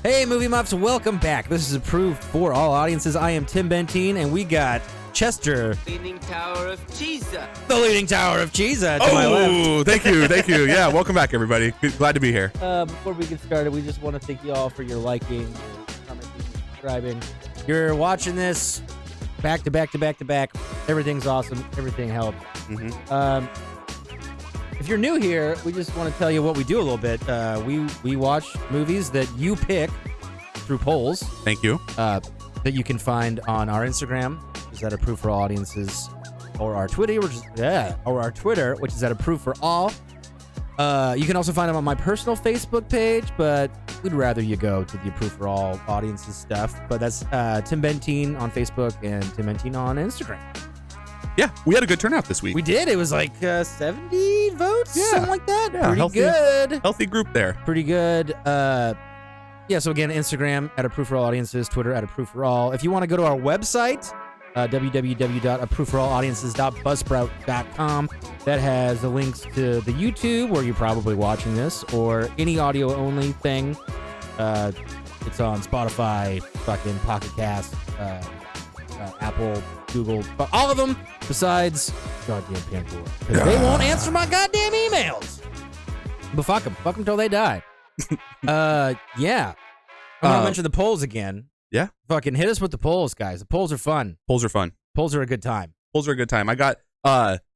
Hey, Movie Muffs, welcome back. This is approved for all audiences. I am Tim Bentine, and we got Chester. Leaning Tower of Cheesa. The Leaning Tower of Cheesa to my left. Oh, thank you. Yeah, welcome back, everybody. Glad to be here. Before we get started, we just want to thank you all for your liking, your commenting, subscribing. You're watching this back to back to back to back. Everything's awesome. Everything helps. Mm-hmm. If you're new here, we just want to tell you what we do a little bit. We watch movies that you pick through polls. Thank you. That you can find on our Instagram, which is at Approved for All Audiences, or our Twitter, which is at Approved for All. You can also find them on my personal Facebook page, but we'd rather you go to the Approved for All Audiences stuff. But that's Tim Bentine on Facebook and Tim Bentine on Instagram. Yeah, we had a good turnout this week. We did. It was like 70 votes, something like that. Yeah, pretty good. Healthy group there. Pretty good. Yeah, so again, Instagram at Approved for All Audiences, Twitter at Approved for All. If you want to go to our website, www.approvedforallaudiences.buzzsprout.com, that has the links to the YouTube where you're probably watching this, or any audio-only thing. It's on Spotify, fucking Pocket Cast, Apple, Google, but all of them besides goddamn Pandora. Because they won't answer my goddamn emails. But fuck them till they die. Yeah. I'm gonna mention the polls again. Yeah. Fucking hit us with the polls, guys. The polls are fun. Polls are fun. Polls are a good time. Polls are a good time.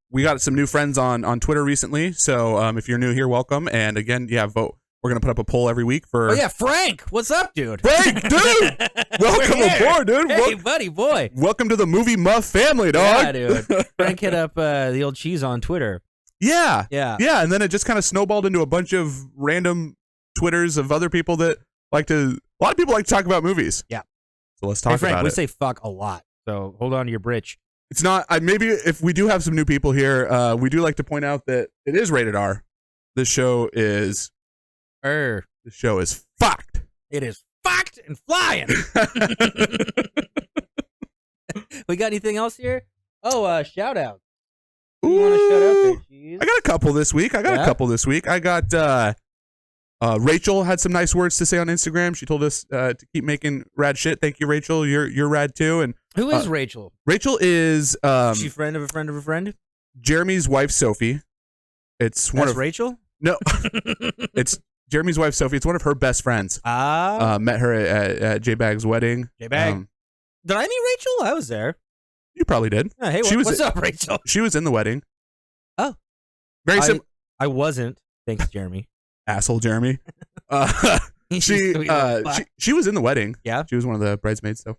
We got some new friends on Twitter recently, so if you're new here, welcome. And again, yeah, vote. We're going to put up a poll every week for... Oh, yeah, Frank. What's up, dude? Frank, dude! Welcome aboard, dude. Hey, buddy, boy. Welcome to the Movie Muff family, dog. Yeah, dude. Frank hit up the old cheese on Twitter. Yeah. Yeah. Yeah, and then it just kind of snowballed into a bunch of random Twitters of other people that like to... A lot of people like to talk about movies. Yeah. So let's talk Frank, about we it. say fuck a lot, so hold on to your britch. It's not... maybe if we do have some new people here, we do like to point out that it is rated R. This show is... The show is fucked. It is fucked and flying. We got anything else here? Oh, shout out. You want to shout out there, Cheese? I got a couple this week. I got Rachel had some nice words to say on Instagram. She told us to keep making rad shit. Thank you, Rachel. You're rad too. And who is Rachel? Rachel is she friend of a friend of a friend? Jeremy's wife, Sophie. It's one of Rachel? No. It's Jeremy's wife, Sophie. It's one of her best friends. Met her at J-Bag's wedding. J-Bag. Did I meet Rachel? I was there. You probably did. Hey, what's up, Rachel? She was in the wedding. Oh. I wasn't. Thanks, Jeremy. Asshole Jeremy. She was in the wedding. Yeah. She was one of the bridesmaids, so.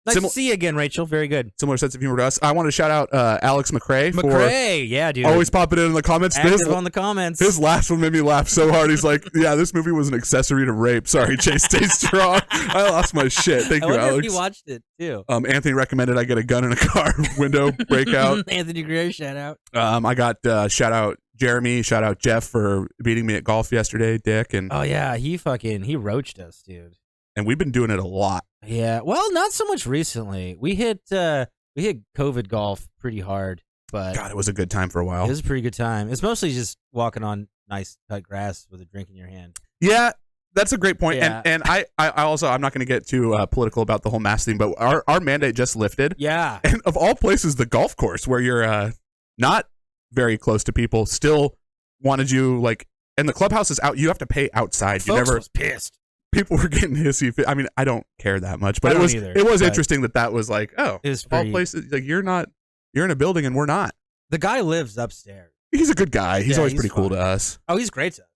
Nice to see you again, Rachel. Very good. Similar sense of humor to us. I want to shout out Alex McRae for yeah, dude. always popping in the comments. Active on the comments. His last one made me laugh so hard. He's like, yeah, this movie was an accessory to rape. Sorry, Chase, stay strong. I lost my shit. Thank you, Alex. If he watched it, too. Anthony recommended I get a gun in a car window breakout. Anthony Greer, shout out. I got shout out Jeremy, shout out Jeff for beating me at golf yesterday, Dick. And oh, yeah, he roached us, dude. And we've been doing it a lot. Yeah, well, not so much recently. We hit COVID golf pretty hard, but God, it was a good time for a while. It was a pretty good time. It's mostly just walking on nice cut grass with a drink in your hand. Yeah, that's a great point. Yeah. And I also, I'm not going to get too political about the whole mask thing, but our mandate just lifted. Yeah. And of all places, the golf course where you're not very close to people still wanted you, like, and the clubhouse is out. You have to pay outside. Folks was pissed. People were getting hissy. I mean, I don't care that much, but it was interesting that was like, oh, all places, like, you're in a building and we're not. The guy lives upstairs. He's a good guy. He's always pretty cool to us. Oh, he's great to us.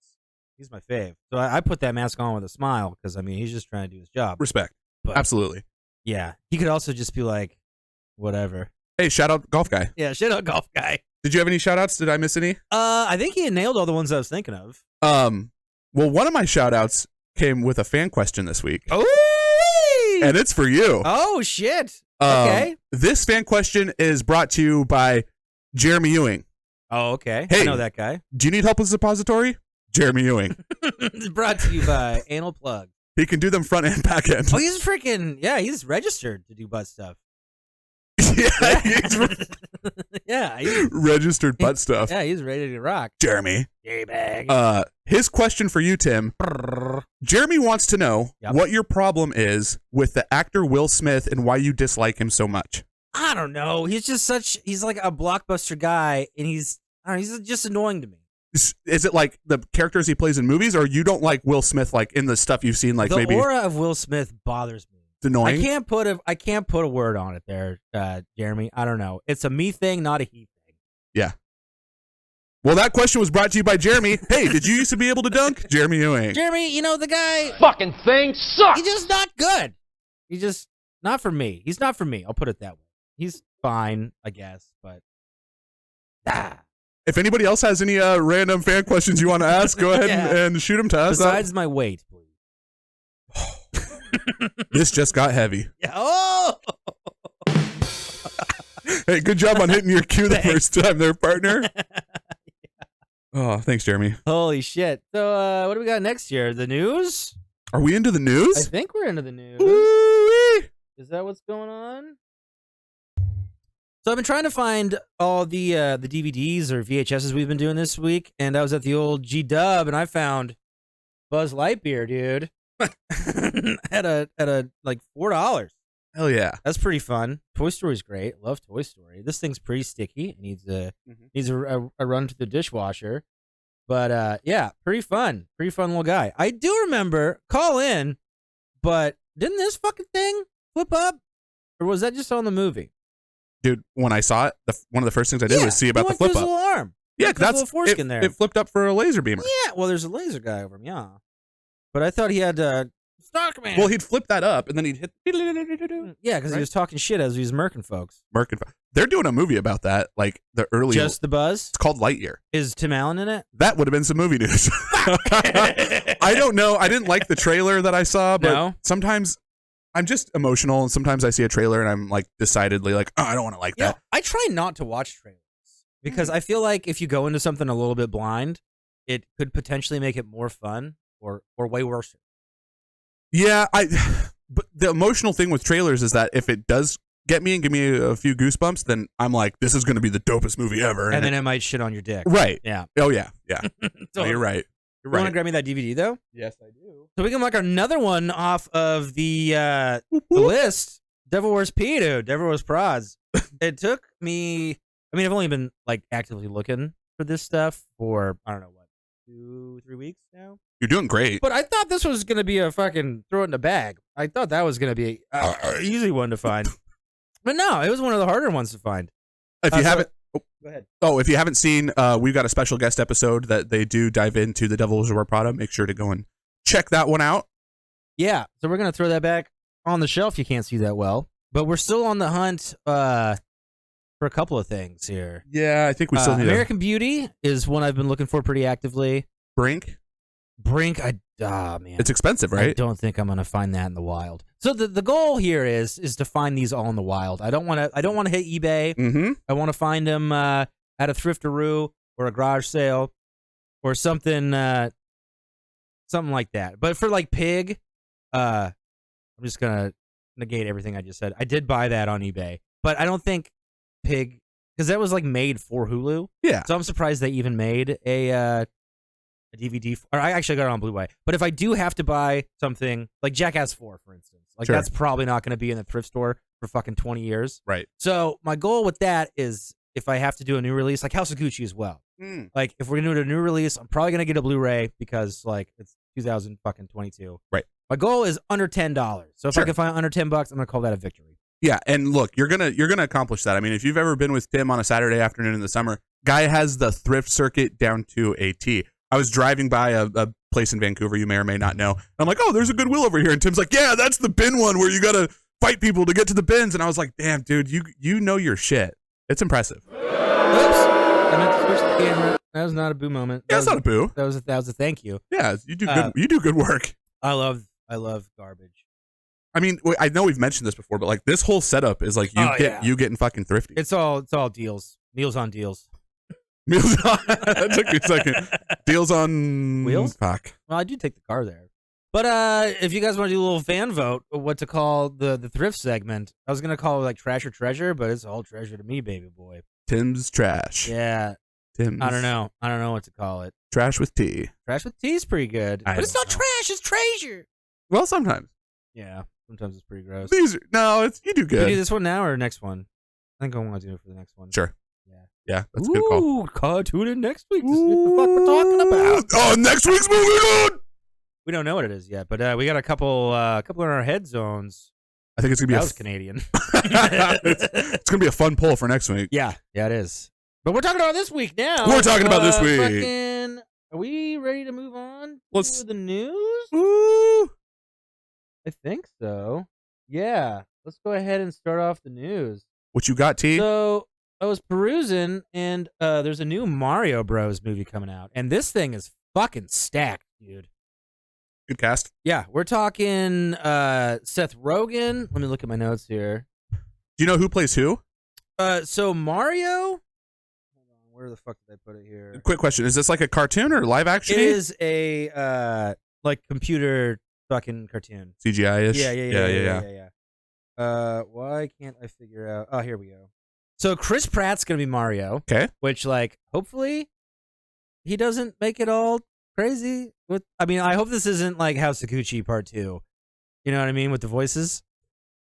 He's my fave. So I put that mask on with a smile because, I mean, he's just trying to do his job. Respect. But, absolutely. Yeah. He could also just be like, whatever. Hey, shout out Golf Guy. Yeah, shout out Golf Guy. Did you have any shout outs? Did I miss any? I think he nailed all the ones I was thinking of. Well, one of my shout outs came with a fan question this week. Oh, and it's for you. Oh, shit. Okay. This fan question is brought to you by Jeremy Ewing. Oh, okay. Hey, I know that guy. Do you need help with suppository? Jeremy Ewing. It's brought to you by Anal Plug. He can do them front and back end. Oh, he's freaking, yeah, he's registered to do butt stuff. Yeah, yeah, registered butt stuff. Yeah, he's ready to rock. Jeremy. J-bag. His question for you, Tim. Jeremy wants to know what your problem is with the actor Will Smith and why you dislike him so much. I don't know. He's like a blockbuster guy, and he's just annoying to me. Is it like the characters he plays in movies, or you don't like Will Smith like in the stuff you've seen? Like the maybe aura of Will Smith bothers me. It's annoying. I can't put a word on it there, Jeremy. I don't know. It's a me thing, not a he thing. Yeah. Well, that question was brought to you by Jeremy. Hey, did you used to be able to dunk? Jeremy Ewing. Jeremy, the guy Fucking thing sucks. He's just not good. He's just not for me. He's not for me. I'll put it that way. He's fine, I guess, but If anybody else has any random fan questions you want to ask, go ahead and shoot them to us. Besides my weight, please. This just got heavy. Yeah. Oh! Hey, good job on hitting your cue the first time there, partner. Oh, thanks, Jeremy. Holy shit. So, what do we got next year? The news? Are we into the news? I think we're into the news. Ooh-wee. Is that what's going on? So I've been trying to find all the DVDs or VHSs we've been doing this week, and I was at the old G-Dub, and I found Buzz Lightyear, dude, at a like $4. Hell yeah, that's pretty fun. Toy Story's great. Love Toy Story. This thing's pretty sticky. It needs a run to the dishwasher, but yeah, pretty fun. Pretty fun little guy. I do remember call in, but didn't this fucking thing flip up, or was that just on the movie? Dude, when I saw it, one of the first things I did was see about the flip up. Little arm. Yeah, that's foreskin there. It flipped up for a laser beamer. Yeah, well, there's a laser guy over him. Yeah, but I thought he had Stockman. Well, he'd flip that up and then he'd hit. Yeah, because he was talking shit as he was murking folks. They're doing a movie about that, like the early. Just the Buzz. It's called Lightyear. Is Tim Allen in it? That would have been some movie news. I don't know. I didn't like the trailer that I saw, but sometimes I'm just emotional, and sometimes I see a trailer and I'm like decidedly like, oh, I don't want to like that. I try not to watch trailers because I feel like if you go into something a little bit blind, it could potentially make it more fun or way worse. Yeah, but the emotional thing with trailers is that if it does get me and give me a few goosebumps, then I'm like, this is going to be the dopest movie ever. And then it might shit on your dick. Right. Yeah. Oh, yeah. Yeah. Totally. No, you're right. You want to grab me that DVD, though? Yes, I do. So we can mark another one off of the list. Devil Wears P, dude. Devil Wears Prods. It took me... I mean, I've only been, like, actively looking for this stuff for, I don't know, what, 2-3 weeks now? You're doing great. But I thought this was going to be a fucking throw it in the bag. I thought that was going to be an easy one to find. But no, it was one of the harder ones to find. If you haven't... Go ahead. Oh, if you haven't seen, we've got a special guest episode that they do dive into the Devil Wears Prada. Make sure to go and check that one out. Yeah, so we're going to throw that back on the shelf. You can't see that well. But we're still on the hunt for a couple of things here. Yeah, I think we still need American Beauty is one I've been looking for pretty actively. Brink, man. It's expensive, right? I don't think I'm going to find that in the wild. So the goal here is to find these all in the wild. I don't want to hit eBay. Mm-hmm. I want to find them at a thriftaroo or a garage sale or something like that. But for like Pig, I'm just going to negate everything I just said. I did buy that on eBay, but I don't think Pig, because that was like made for Hulu. Yeah. So I'm surprised they even made a DVD, or I actually got it on Blu-ray. But if I do have to buy something like Jackass 4, for instance, that's probably not going to be in the thrift store for fucking 20 years. Right. So my goal with that is if I have to do a new release, like House of Gucci as well. Like if we're going to do a new release, I'm probably going to get a Blu-ray because like it's 2022. Right. My goal is under $10. So if I can find under $10, I'm going to call that a victory. Yeah, and look, you're gonna accomplish that. I mean, if you've ever been with Tim on a Saturday afternoon in the summer, guy has the thrift circuit down to a T. I was driving by a place in Vancouver you may or may not know. I'm like, oh, there's a Goodwill over here. And Tim's like, yeah, that's the bin one where you got to fight people to get to the bins. And I was like, damn, dude, you know your shit. It's impressive. Oops. I meant to switch the camera. That was not a boo moment. Yeah, that's not a boo. That was a thank you. Yeah, you do good. You do good work. I love garbage. I mean, I know we've mentioned this before, but like this whole setup is like you getting fucking thrifty. It's all deals. Meals on deals. Meals on. That took me a second. Deals on wheels. Fuck. Well, I do take the car there, But if you guys want to do a little fan vote, what to call the thrift segment, I was gonna call it like trash or treasure, but it's all treasure to me, baby boy. Tim's trash. Yeah. Tim's. I don't know what to call it. Trash with tea. Trash with tea is pretty good, but it's not trash. It's treasure. Well, sometimes. Yeah, sometimes it's pretty gross. You do good. Can we do this one now or next one? I think I want to do it for the next one. Sure. Yeah, that's a good call. Tune in next week to see what the fuck we're talking about. Oh, next week's movie, dude! We don't know what it is yet, but we got a couple in our head zones. I think it's gonna be Canadian. it's gonna be a fun poll for next week. Yeah, it is. But we're talking about this week now. We're talking about this week. Are we ready to move on to the news? Ooh. I think so. Yeah, let's go ahead and start off the news. What you got, T? So I was perusing, and there's a new Mario Bros. Movie coming out, and this thing is fucking stacked, dude. Good cast. Yeah, we're talking Seth Rogen. Let me look at my notes here. Do you know who plays who? So Mario. Hold on, where the fuck did I put it here? Quick question: is this like a cartoon or live action? It is a like computer fucking cartoon. CGI-ish. Yeah. Why can't I figure out? Oh, here we go. So Chris Pratt's gonna be Mario. Okay. Which, like, hopefully, he doesn't make it all crazy. I hope this isn't like House of Gucci Part 2. You know what I mean with the voices.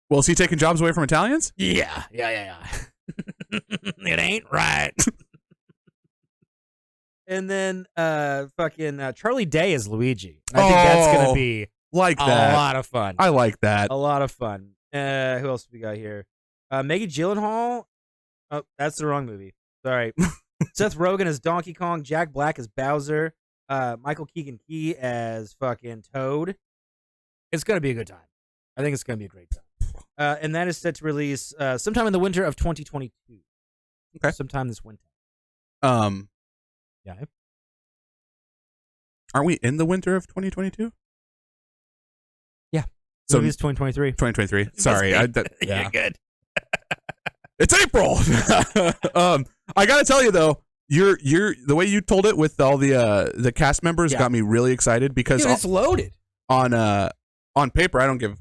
Well, is he taking jobs away from Italians? Yeah. It ain't right. And then, Charlie Day is Luigi. I think that's gonna be a lot of fun. I like that. A lot of fun. Who else do we got here? Maggie Gyllenhaal. Oh, that's the wrong movie. Sorry. Seth Rogen as Donkey Kong. Jack Black as Bowser. Michael Keegan-Key as fucking Toad. It's going to be a good time. I think it's going to be a great time. And that is set to release sometime in the winter of 2022. Okay. Sometime this winter. Yeah. Aren't we in the winter of 2022? Yeah. So it's 2023. 2023. Sorry. Yeah. Yeah. Good. It's April. I gotta tell you though, you're the way you told it with all the cast members got me really excited because it's loaded. On paper, I don't give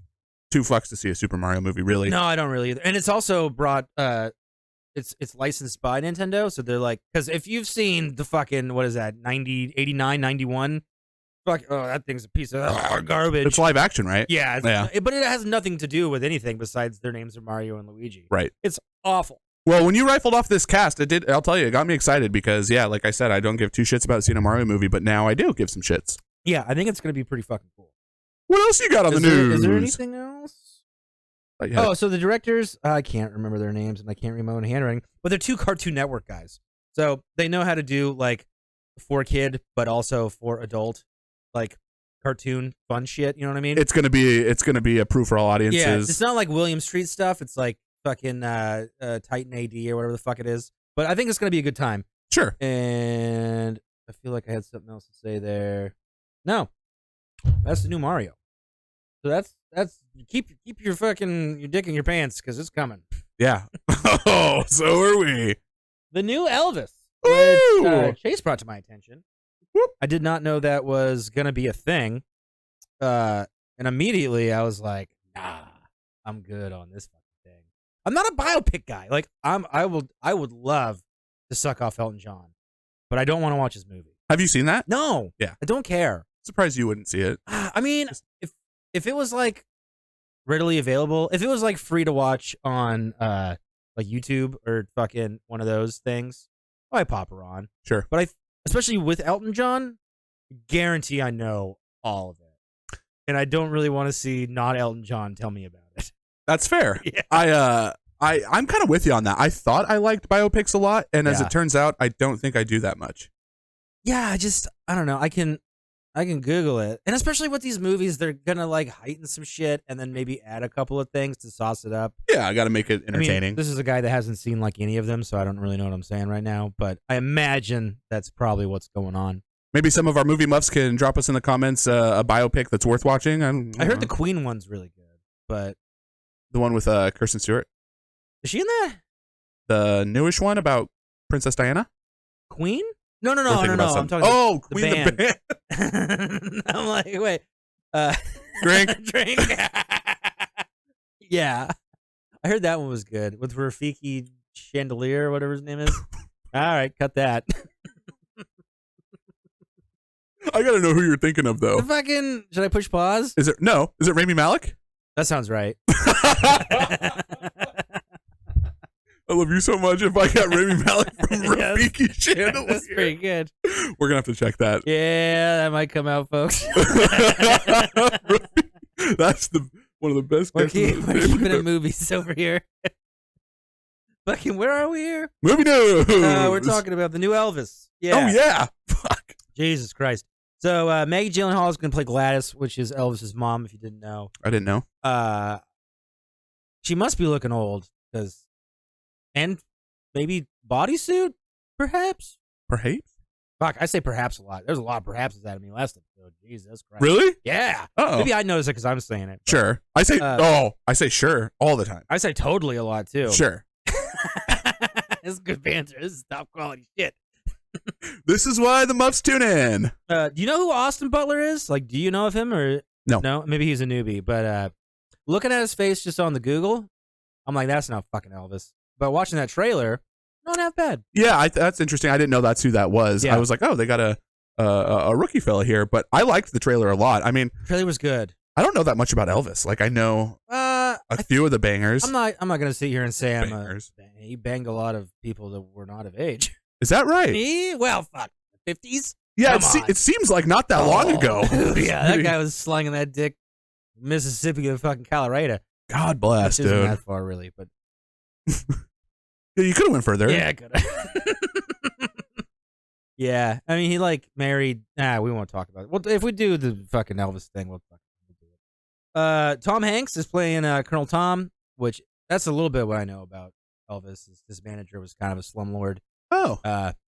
two fucks to see a Super Mario movie. Really? No, I don't really either. And it's also brought. It's licensed by Nintendo, so they're like, because if you've seen the fucking what is that 90, 89, 91. Fuck, that thing's a piece of garbage. It's live action, right? Yeah, but it has nothing to do with anything besides their names are Mario and Luigi. Right. It's awful. Well, when you rifled off this cast, I'll tell you, it got me excited because, yeah, like I said, I don't give two shits about seeing a Mario movie, but now I do give some shits. Yeah, I think it's going to be pretty fucking cool. What else you got on the news? Is there anything else? So the directors, I can't remember their names and I can't read my own handwriting, but they're two Cartoon Network guys. So they know how to do, like, for kid, but also for adult, like, cartoon fun shit, you know what I mean? It's gonna be approved for all audiences. Yeah, it's not like William Street stuff. It's like fucking Titan AD or whatever the fuck it is. But I think it's gonna be a good time. Sure. And I feel like I had something else to say there. No, that's the new Mario. So that's keep your dick in your pants because it's coming. Yeah. Oh, so are we. The new Elvis, which Chase brought to my attention. I did not know that was gonna be a thing, and immediately I was like, "Nah, I'm good on this fucking thing." I'm not a biopic guy. Like, I would love to suck off Elton John, but I don't want to watch his movie. Have you seen that? No. Yeah. I don't care. Surprised you wouldn't see it. I mean, if it was like readily available, if it was like free to watch on like YouTube or fucking one of those things, I pop her on. Sure. But especially with Elton John, guarantee I know all of it. And I don't really want to see not Elton John tell me about it. That's fair. Yeah. I'm kind of with you on that. I thought I liked biopics a lot, and as it turns out, I don't think I do that much. Yeah, I don't know. I can Google it. And especially with these movies, they're gonna like heighten some shit and then maybe add a couple of things to sauce it up. Yeah, I gotta make it entertaining. I mean, this is a guy that hasn't seen like any of them, so I don't really know what I'm saying right now, but I imagine that's probably what's going on. Maybe some of our movie muffs can drop us in the comments a biopic that's worth watching. I heard the Queen one's really good, but the one with Kristen Stewart. Is she in that? The newish one about Princess Diana? Queen? No. I'm talking. Queen the band. I'm like, wait. Drink. Drink. Yeah. I heard that one was good with Rafiki Chandelier, whatever his name is. All right, cut that. I gotta know who you're thinking of though. Should I push pause? Is it Rami Malek? That sounds right. I love you so much. If I got Rami Malek from Rafiki Chandelier, That's pretty good. We're gonna have to check that. Yeah, that might come out, folks. That's one of the best. We're keeping it movies over here. Fucking, where are we here? Movie news. We're talking about the new Elvis. Yeah. Oh yeah. Fuck. Jesus Christ. So Maggie Gyllenhaal is going to play Gladys, which is Elvis's mom, if you didn't know. I didn't know. She must be looking old, and maybe bodysuit, perhaps? Perhaps? Fuck, I say perhaps a lot. There's a lot of perhapses out of me last episode. Jesus Christ. Really? Yeah. Oh. Maybe I notice it because I'm saying it. Sure. I say sure all the time. I say totally a lot, too. Sure. This is good banter. This is top quality shit. This is why the Muffs tune in. Do you know who Austin Butler is? Like, do you know of him or no? No, maybe he's a newbie. But looking at his face just on the Google, I'm like, that's not fucking Elvis. But watching that trailer, not half bad. Yeah, that's interesting. I didn't know that's who that was. Yeah. I was like, oh, they got a rookie fella here. But I liked the trailer a lot. I mean, The trailer was good. I don't know that much about Elvis. Like, I know a few of the bangers. I'm not gonna sit here and say Bangers. he banged a lot of people that were not of age. Is that right? Me? Well, fuck, 50s. Yeah, Come on. it seems like not that long ago. Yeah, that guy was slinging that dick, Mississippi to fucking Colorado. God bless, Which isn't dude. that far, really, but Yeah, you could have went further. yeah, I could have. Yeah, I mean, he like married. We won't talk about it. Well, if we do the fucking Elvis thing, we'll fucking do it. Tom Hanks is playing Colonel Tom, which that's a little bit what I know about Elvis. His manager was kind of a slumlord. Oh.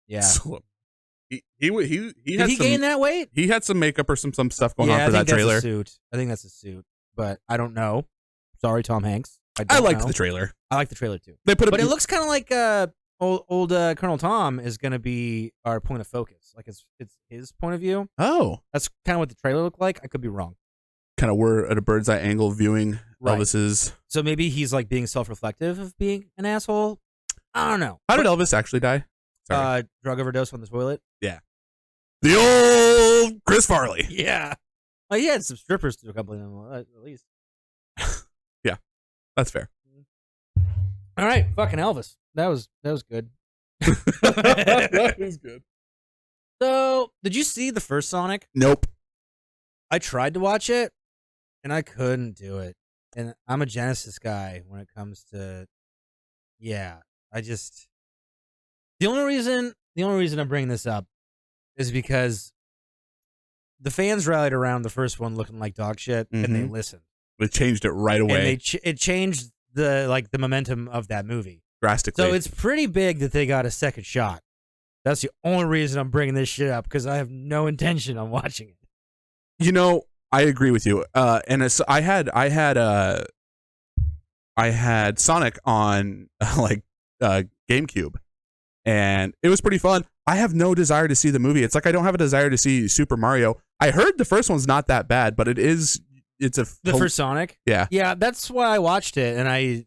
Yeah. So, he Did had he some, gain that weight? He had some makeup or some stuff going on I for think that trailer. That's a suit. I think that's a suit, but I don't know. Sorry, Tom Hanks. I don't liked know. the trailer. I like the trailer too. They put But it looks kind of like old Colonel Tom is going to be our point of focus. Like it's his point of view. Oh. That's kind of what the trailer looked like. I could be wrong. Kind of we're at a bird's eye angle viewing Right. Elvis's. So maybe he's like being self-reflective of being an asshole. I don't know. How did Elvis actually die? Sorry. Drug overdose on the toilet. Yeah. The old Chris Farley. Yeah. Well, he had some strippers to accompany him at least. Yeah, that's fair. All right, fucking Elvis. That was good. That is good. So, did you see the first Sonic? Nope. I tried to watch it, and I couldn't do it. And I'm a Genesis guy when it comes to, the only reason I'm bringing this up is because the fans rallied around the first one looking like dog shit, and they listened. They changed it right away. And it changed the momentum of that movie drastically. So it's pretty big that they got a second shot. That's the only reason I'm bringing this shit up, because I have no intention on watching it. You know, I agree with you. And it's, I had Sonic on GameCube, and it was pretty fun. I have no desire to see the movie. It's like I don't have a desire to see Super Mario. I heard the first one's not that bad, but it's the first Sonic. Yeah, that's why I watched it, and I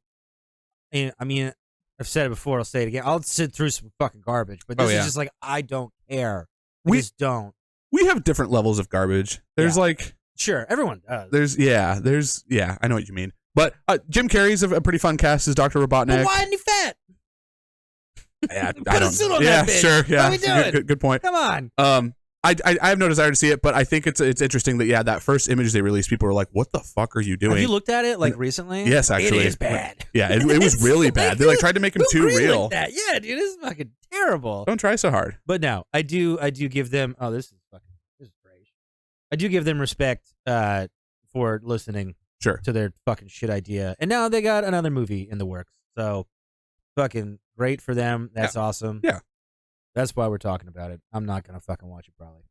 mean, I've said it before. I'll say it again. I'll sit through some fucking garbage, but this is just like, I don't care. We just don't. We have different levels of garbage. There's sure, everyone does. There's I know what you mean. But Jim Carrey's a pretty fun cast as Dr. Robotnik. But why isn't he fat? Yeah, Put a suit on that bitch. Sure. Yeah, what are we doing? Good point. Come on. I have no desire to see it, but I think it's interesting that that first image they released, people were like, "What the fuck are you doing?" Have you looked at it recently? Yes, actually, it is bad. Yeah, it was really bad. They tried to make him too real. Like that? Yeah, dude, this is fucking terrible. Don't try so hard. But no, I do give them. Oh, this is great. I do give them respect for listening. Sure. To their fucking shit idea, and now they got another movie in the works. So, fucking great for them. That's awesome. Yeah. That's why we're talking about it. I'm not gonna fucking watch it probably.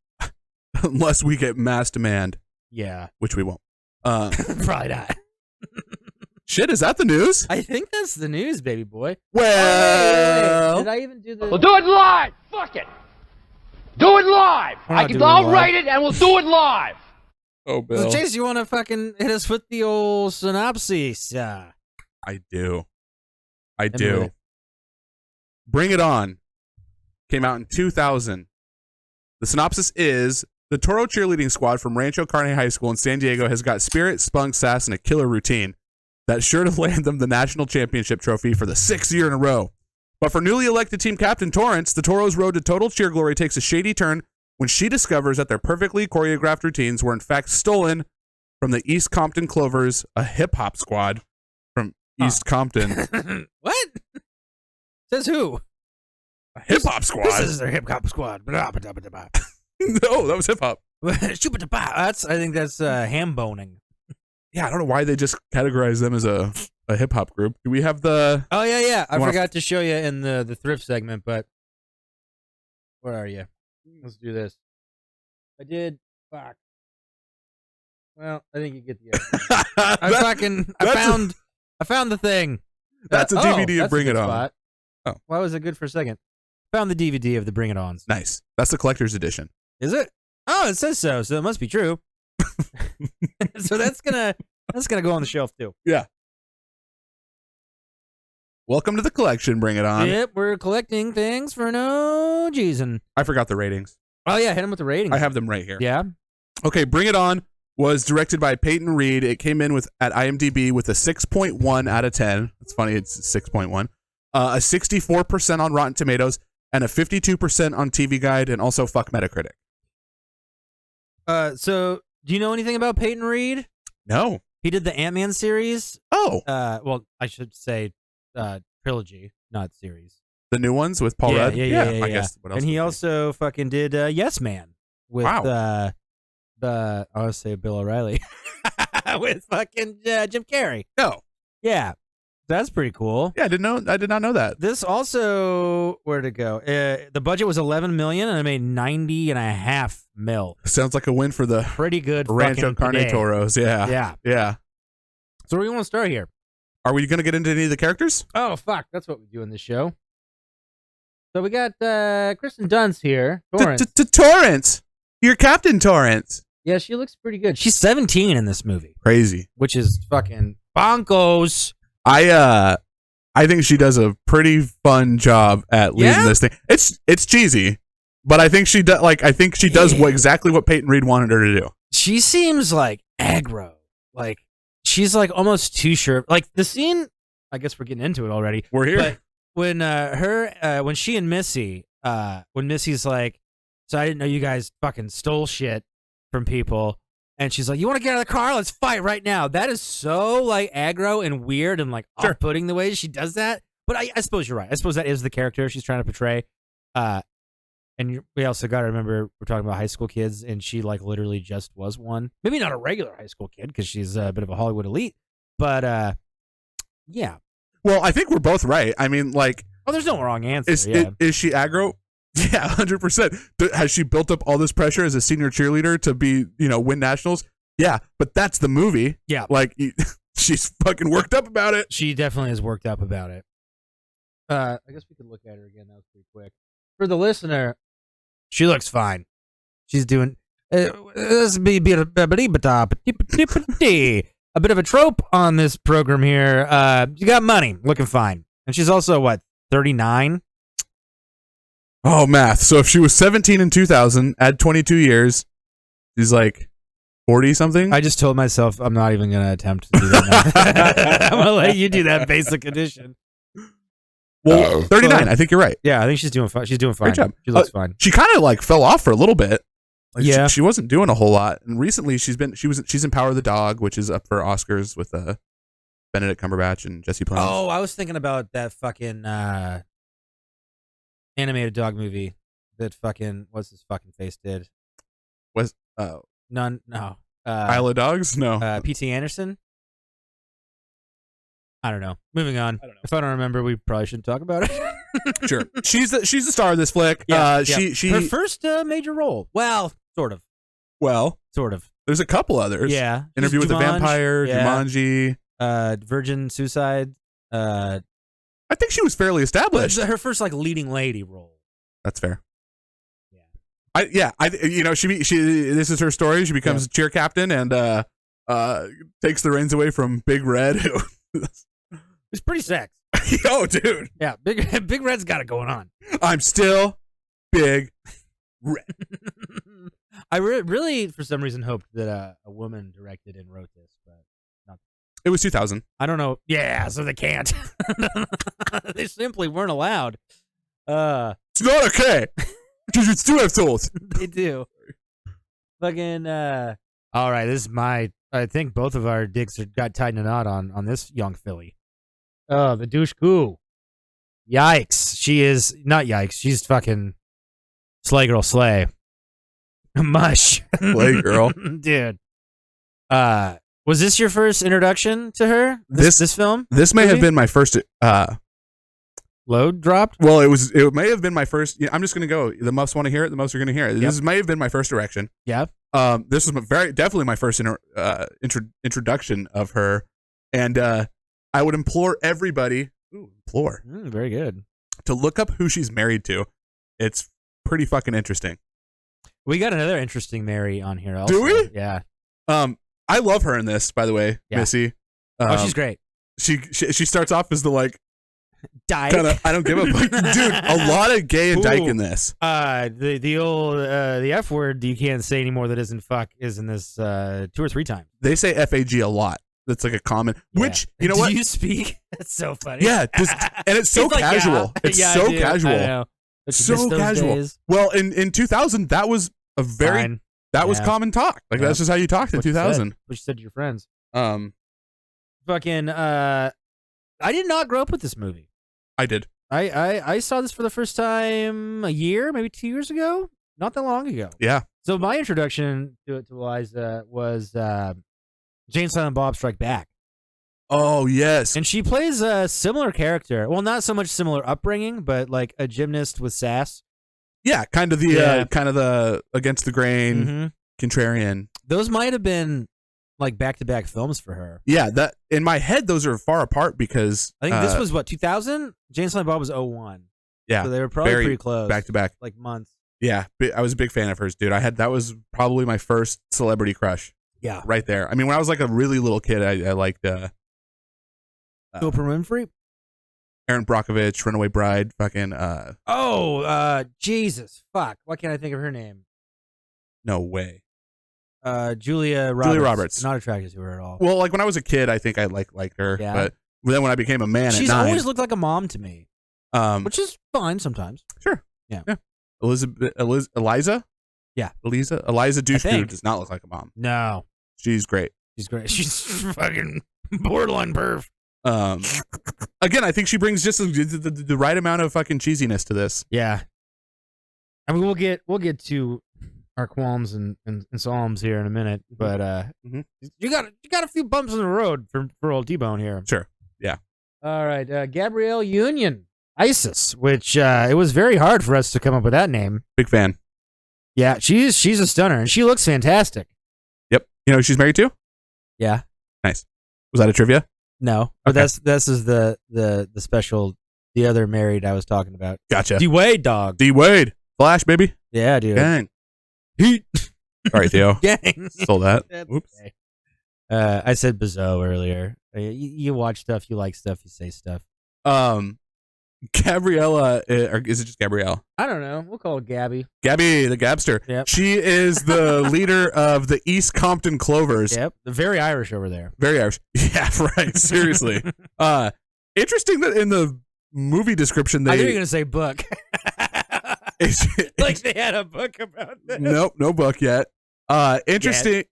Unless we get mass demand. Yeah. Which we won't. Probably not. Shit, is that the news? I think that's the news, baby boy. Well, wait. Did I even do the... We'll do it live! Fuck it! Do it live! I'll write it and we'll do it live! Oh, So, Bill. Chase, you want to fucking hit us with the old synopsis? I do. I Hit me with do. it. Bring It On came out in 2000. The synopsis is the Toro cheerleading squad from Rancho Carne High School in San Diego has got spirit, spunk, sass, and a killer routine that's sure to land them the national championship trophy for the 6th year in a row. But for newly elected team captain Torrance, the Toros' road to total cheer glory takes a shady turn when she discovers that their perfectly choreographed routines were in fact stolen from the East Compton Clovers, a hip-hop squad from East Compton. What? Says who? A hip-hop squad? This is their hip hop squad. No, that was hip-hop. I think that's ham boning. Yeah, I don't know why they just categorize them as a hip-hop group. Do we have the... Oh, yeah. I You wanna- forgot to show you in the thrift segment, but where are you? Let's do this. I did. Fuck. Well, I think you get the idea. I found the thing. That's a DVD of that's a Bring good It On. spot. Oh. Why was it good for a second? Found the DVD of the Bring It Ons. Nice. That's the collector's edition. Is it? Oh, it says so. So it must be true. So that's gonna go on the shelf too. Yeah. Welcome to the collection, Bring It On. Yep, we're collecting things for no reason. I forgot the ratings. Oh yeah, hit him with the rating. I have them right here. Yeah. Okay, Bring It On was directed by Peyton Reed. It came in with at IMDb with a 6.1 out of 10. It's funny, it's 6.1. A 64% on Rotten Tomatoes and a 52% on TV Guide, and also fuck Metacritic. So do you know anything about Peyton Reed? No. He did the Ant-Man series. Oh, Well, I should say trilogy, not series. the new ones with Paul Rudd? Yeah. I guess. What else And he would be? also fucking did Yes Man with Wow. I want to say Bill O'Reilly with fucking Jim Carrey. No. Yeah, that's pretty cool. Yeah, I did not know that. This also, where'd it go? The budget was $11 million and it made $90.5 million. Sounds like a win for the Pretty good. Rancho fucking Carne today. Toros. Yeah. Yeah. So where do we want to start here? Are we going to get into any of the characters? Oh fuck, that's what we do in this show. So we got Kristen Dunst here. Torrance. Torrance. You're Captain Torrance. Yeah, she looks pretty good. She's 17 in this movie, Crazy. which is fucking bonkos. I think she does a pretty fun job at leading Yeah? this thing. It's cheesy, but I think she does exactly what Peyton Reed wanted her to do. She seems like aggro. Like she's like almost too sure. Like the scene, I guess we're getting into it already. We're here. But when when she and Missy, when Missy's like, so I didn't know you guys fucking stole shit from people. And she's like, you want to get out of the car? Let's fight right now. That is so like aggro and weird and like Sure. off-putting the way she does that. But I suppose you're right. I suppose that is the character she's trying to portray. We also got to remember we're talking about high school kids, and she like literally just was one. Maybe not a regular high school kid because she's a bit of a Hollywood elite. But yeah. Well, I think we're both right. I mean, like, Oh, there's no wrong answer. is she aggro? Yeah, 100%. Has she built up all this pressure as a senior cheerleader to be, win nationals? Yeah, but that's the movie. Yeah. Like, she's fucking worked up about it. She definitely is worked up about it. I guess we could look at her again. That was pretty quick. For the listener, she looks fine. She's doing this be a bit of a trope on this program here. You got money, looking fine, and she's also what 39. Oh, math. So if she was 17 in 2000, add 22 years, she's like 40 something. I just told myself I'm not even going to attempt to do that. I'm going to let you do that basic addition. Well, 39. I think you're right. Yeah, I think she's doing fine. She's doing fine. Great job. She looks fine. She kind of like fell off for a little bit. Like, Yeah. she wasn't doing a whole lot. And recently she's in Power of the Dog, which is up for Oscars with Benedict Cumberbatch and Jesse Plemons. Oh, I was thinking about that fucking animated dog movie that fucking what's his fucking face did. Was No. Isle of Dogs? No. P.T. Anderson. I don't know. Moving on. I don't know. If I don't remember, we probably shouldn't talk about it. Sure. She's the star of this flick. Yeah. She her first major role. Well, sort of. There's a couple others. Yeah. Interview with the Jumanji. Vampire, Yeah. Jumanji. Virgin Suicide. I think she was fairly established. Her first like leading lady role. That's fair. Yeah. This is her story. She becomes cheer captain and takes the reins away from Big Red. It's pretty sex. Yo, dude. Yeah, Big Red's got it going on. I'm still Big Red. I really, for some reason, hoped that a woman directed and wrote this, but not. It was 2000. I don't know. Yeah, so they can't. They simply weren't allowed. It's not okay. Because it's too old. They do. Fucking. All right, this is my. I think both of our dicks got tied in a knot on this young filly. Oh, the douche goo. Yikes. She is not yikes. She's fucking slay girl slay. Mush. Slay girl. Dude. Was this your first introduction to her? This film? This may have been my first load dropped? Well, it may have been my first. I'm just gonna go. The most want to hear it, the most are gonna hear it. This may have been my first direction. Yeah. This was definitely my first introduction of her, and I would implore everybody. Very good. To look up who she's married to. It's pretty fucking interesting. We got another interesting Mary on here also. Do we? Yeah. I love her in this, by the way, Missy. She's great. She starts off as the like dyke. Kinda, I don't give a fuck. Dude, a lot of gay and dyke in this. The old the F word you can't say anymore that isn't fuck is in this 2 or 3 times. They say FAG a lot. That's like a common, which, you know what? Do you speak? That's so funny. Yeah, and it's so casual. It's so casual. I know. So casual. Days. Well, in 2000, that was a very Fine. was common talk. Like that's just how you talked in 2000. What you said to your friends. Fucking. I did not grow up with this movie. I did. I saw this for the first time a year, maybe 2 years ago. Not that long ago. Yeah. So my introduction to Eliza was Jane Silent Bob Strike Back. Oh, yes. And she plays a similar character. Well, not so much similar upbringing, but like a gymnast with sass. Yeah, kind of the against the grain, contrarian. Those might have been like back-to-back films for her. Yeah, that in my head those are far apart because I think this was what 2000. Jane Silent Bob was 01. Yeah, so they were probably pretty close, back to back, like months. Yeah, I was a big fan of hers, dude. That was probably my first celebrity crush. Yeah, right there. I mean, when I was like a really little kid, I liked Oprah Winfrey, Erin Brockovich, Runaway Bride, fucking. Jesus, fuck! Why can't I think of her name? No way. Julia Roberts. Julia Roberts. Not attracted to her at all. Well, like when I was a kid, I think I liked her. Yeah. But then when I became a man, she's always looked like a mom to me. Which is fine sometimes. Sure. Yeah. Eliza. Yeah. Eliza Dushku does not look like a mom. No. She's great. She's fucking borderline perv. Again, I think she brings just the right amount of fucking cheesiness to this. Yeah. I mean, we'll get to our qualms and psalms here in a minute, but you got a few bumps in the road for old T-Bone here. Sure. Yeah. All right, Gabrielle Union, Isis, which it was very hard for us to come up with that name. Big fan. Yeah, she's a stunner and she looks fantastic. Yep. You know who she's married to? Yeah. Nice. Was that a trivia? No, but this is the special, the other married I was talking about. Gotcha. D Wade, dog. D Wade, Flash, baby. Yeah, dude. Gang. Heat. All right, Theo. Gang. Stole that. Whoops. Okay. I said Bizzo earlier. You watch stuff, you like stuff, you say stuff. Gabriella, or is it just Gabrielle? I don't know. We'll call it Gabby. Gabby, the Gabster. Yep. She is the leader of the East Compton Clovers. Yep. Very Irish over there. Very Irish. Yeah, right. Seriously. Interesting that in the movie description I knew you were going to say book. Like they had a book about this. Nope, no book yet. Interesting.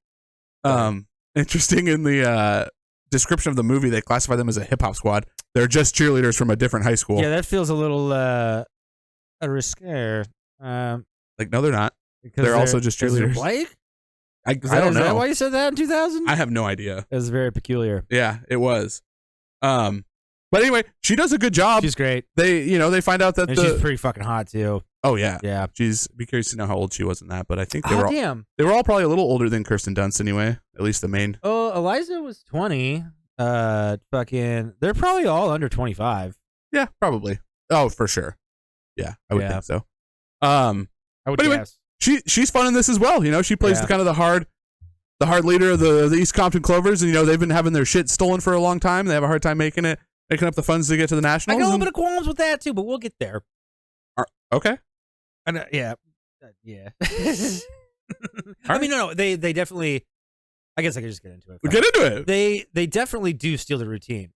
Interesting in the description of the movie, they classify them as a hip hop squad. They're just cheerleaders from a different high school. Yeah, that feels a little risque. Like, no, they're not. They're also just cheerleaders. White? I don't know. Is that why you said that in 2000? I have no idea. It was very peculiar. Yeah, it was. But anyway, she does a good job. She's great. They find out that she's pretty fucking hot too. Oh yeah, yeah. Be curious to know how old she was in that. But I think they were all probably a little older than Kristen Dunst anyway. At least the main. Oh, Eliza was 20. Fucking, they're probably all under 25. Yeah, probably. Oh, for sure. Yeah, I would think so. I would guess. she's fun in this as well. You know, she plays the kind of the hard leader of the East Compton Clovers, and you know they've been having their shit stolen for a long time. They have a hard time making up the funds to get to the Nationals. I got a little bit of qualms with that too, but we'll get there. Okay. Yeah. I mean, no, they definitely. I guess I could just get into it. We'll get into it. They definitely do steal the routine.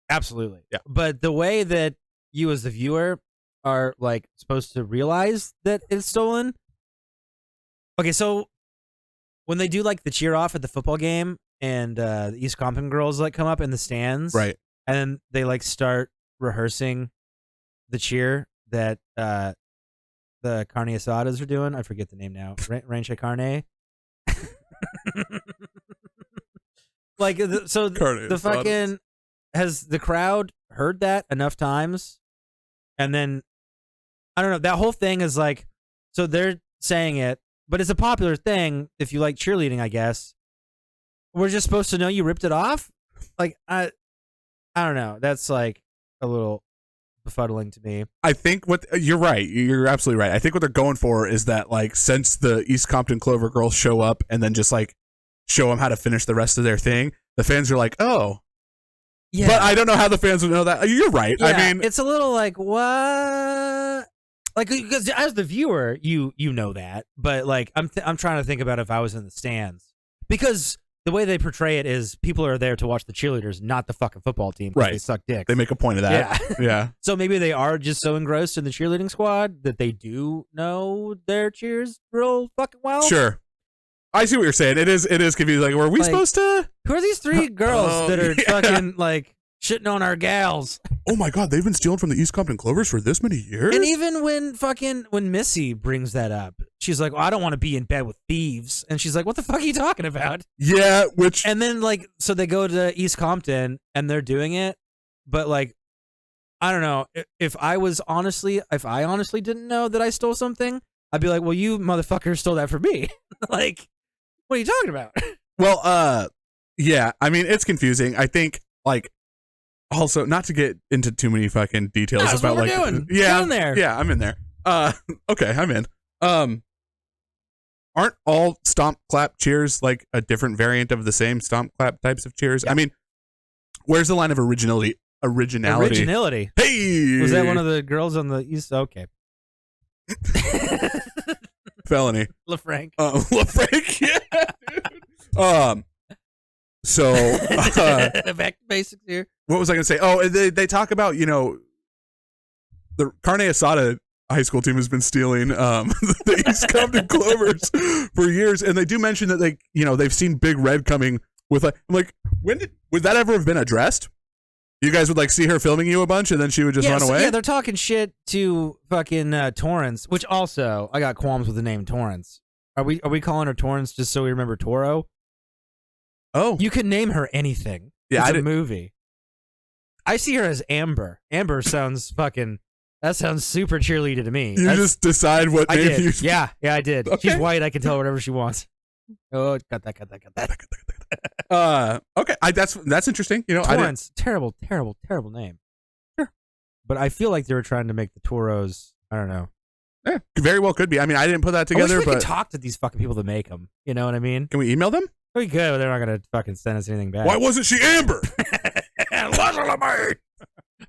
Absolutely. Yeah. But the way that you as the viewer are like supposed to realize that it's stolen. Okay, so when they do like the cheer off at the football game and the East Compton girls like come up in the stands, right, and then they like start rehearsing the cheer that the carne asadas are doing. I forget the name now. Rancha carne. Like the fucking has the crowd heard that enough times, and then I don't know. That whole thing is like, so they're saying it, but it's a popular thing if you like cheerleading, I guess. We're just supposed to know you ripped it off. Like I don't know. That's like a little befuddling to me. I think you're right. You're absolutely right. I think what they're going for is that like since the East Compton Clover girls show up and then just like show them how to finish the rest of their thing, the fans are like, oh. Yeah. But I don't know how the fans would know that. You're right. Yeah, I mean, it's a little like, what? Like, because as the viewer, you know that, but like, I'm trying to think about if I was in the stands, because the way they portray it is people are there to watch the cheerleaders, not the fucking football team. Right. They suck dicks. They make a point of that. Yeah. Yeah. So maybe they are just so engrossed in the cheerleading squad that they do know their cheers real fucking well. Sure. I see what you're saying. It is confusing. Like, were we supposed to? Who are these three girls that are fucking like shitting on our gals? Oh my God, they've been stealing from the East Compton Clovers for this many years? And even when Missy brings that up, she's like, well, I don't want to be in bed with thieves. And she's like, what the fuck are you talking about? Yeah, and then like, so they go to East Compton and they're doing it. But like, I don't know, if I honestly didn't know that I stole something, I'd be like, well, you motherfucker stole that from me. Like, what are you talking about? Well, yeah, I mean, it's confusing. I think, like, also, not to get into too many fucking details that's about, what like, we're doing. yeah, Get in there. Yeah, I'm in there. Okay, I'm in. Aren't all stomp clap cheers like a different variant of the same stomp clap types of cheers? Yeah. I mean, where's the line of originality? Hey, was that one of the girls on the East? Okay. Felony. LaFranc. LaFranc, yeah, dude. So back to basics here. What was I gonna say? Oh, they talk about, you know, the carne asada high school team has been stealing the East Compton Clovers for years, and they do mention that they've seen Big Red coming with I'm like, would that ever have been addressed? You guys would like see her filming you a bunch, and then she would just run away. Yeah, they're talking shit to fucking Torrance, which also I got qualms with the name Torrance. Are we calling her Torrance just so we remember Toro? Oh, you can name her anything. Yeah, it's a movie. I see her as Amber. Amber sounds that sounds super cheerleader to me. Just decide what name you. Yeah, I did. Okay. She's white. I can tell her whatever she wants. Oh, got that. Okay, that's interesting. You know, Torrance, terrible name. Sure, but I feel like they were trying to make the Toros. I don't know. Yeah, very well could be. I mean, I didn't put that together. I wish we could talk to these fucking people to make them. You know what I mean? Can we email them? We could, but they're not gonna fucking send us anything back. Why wasn't she Amber?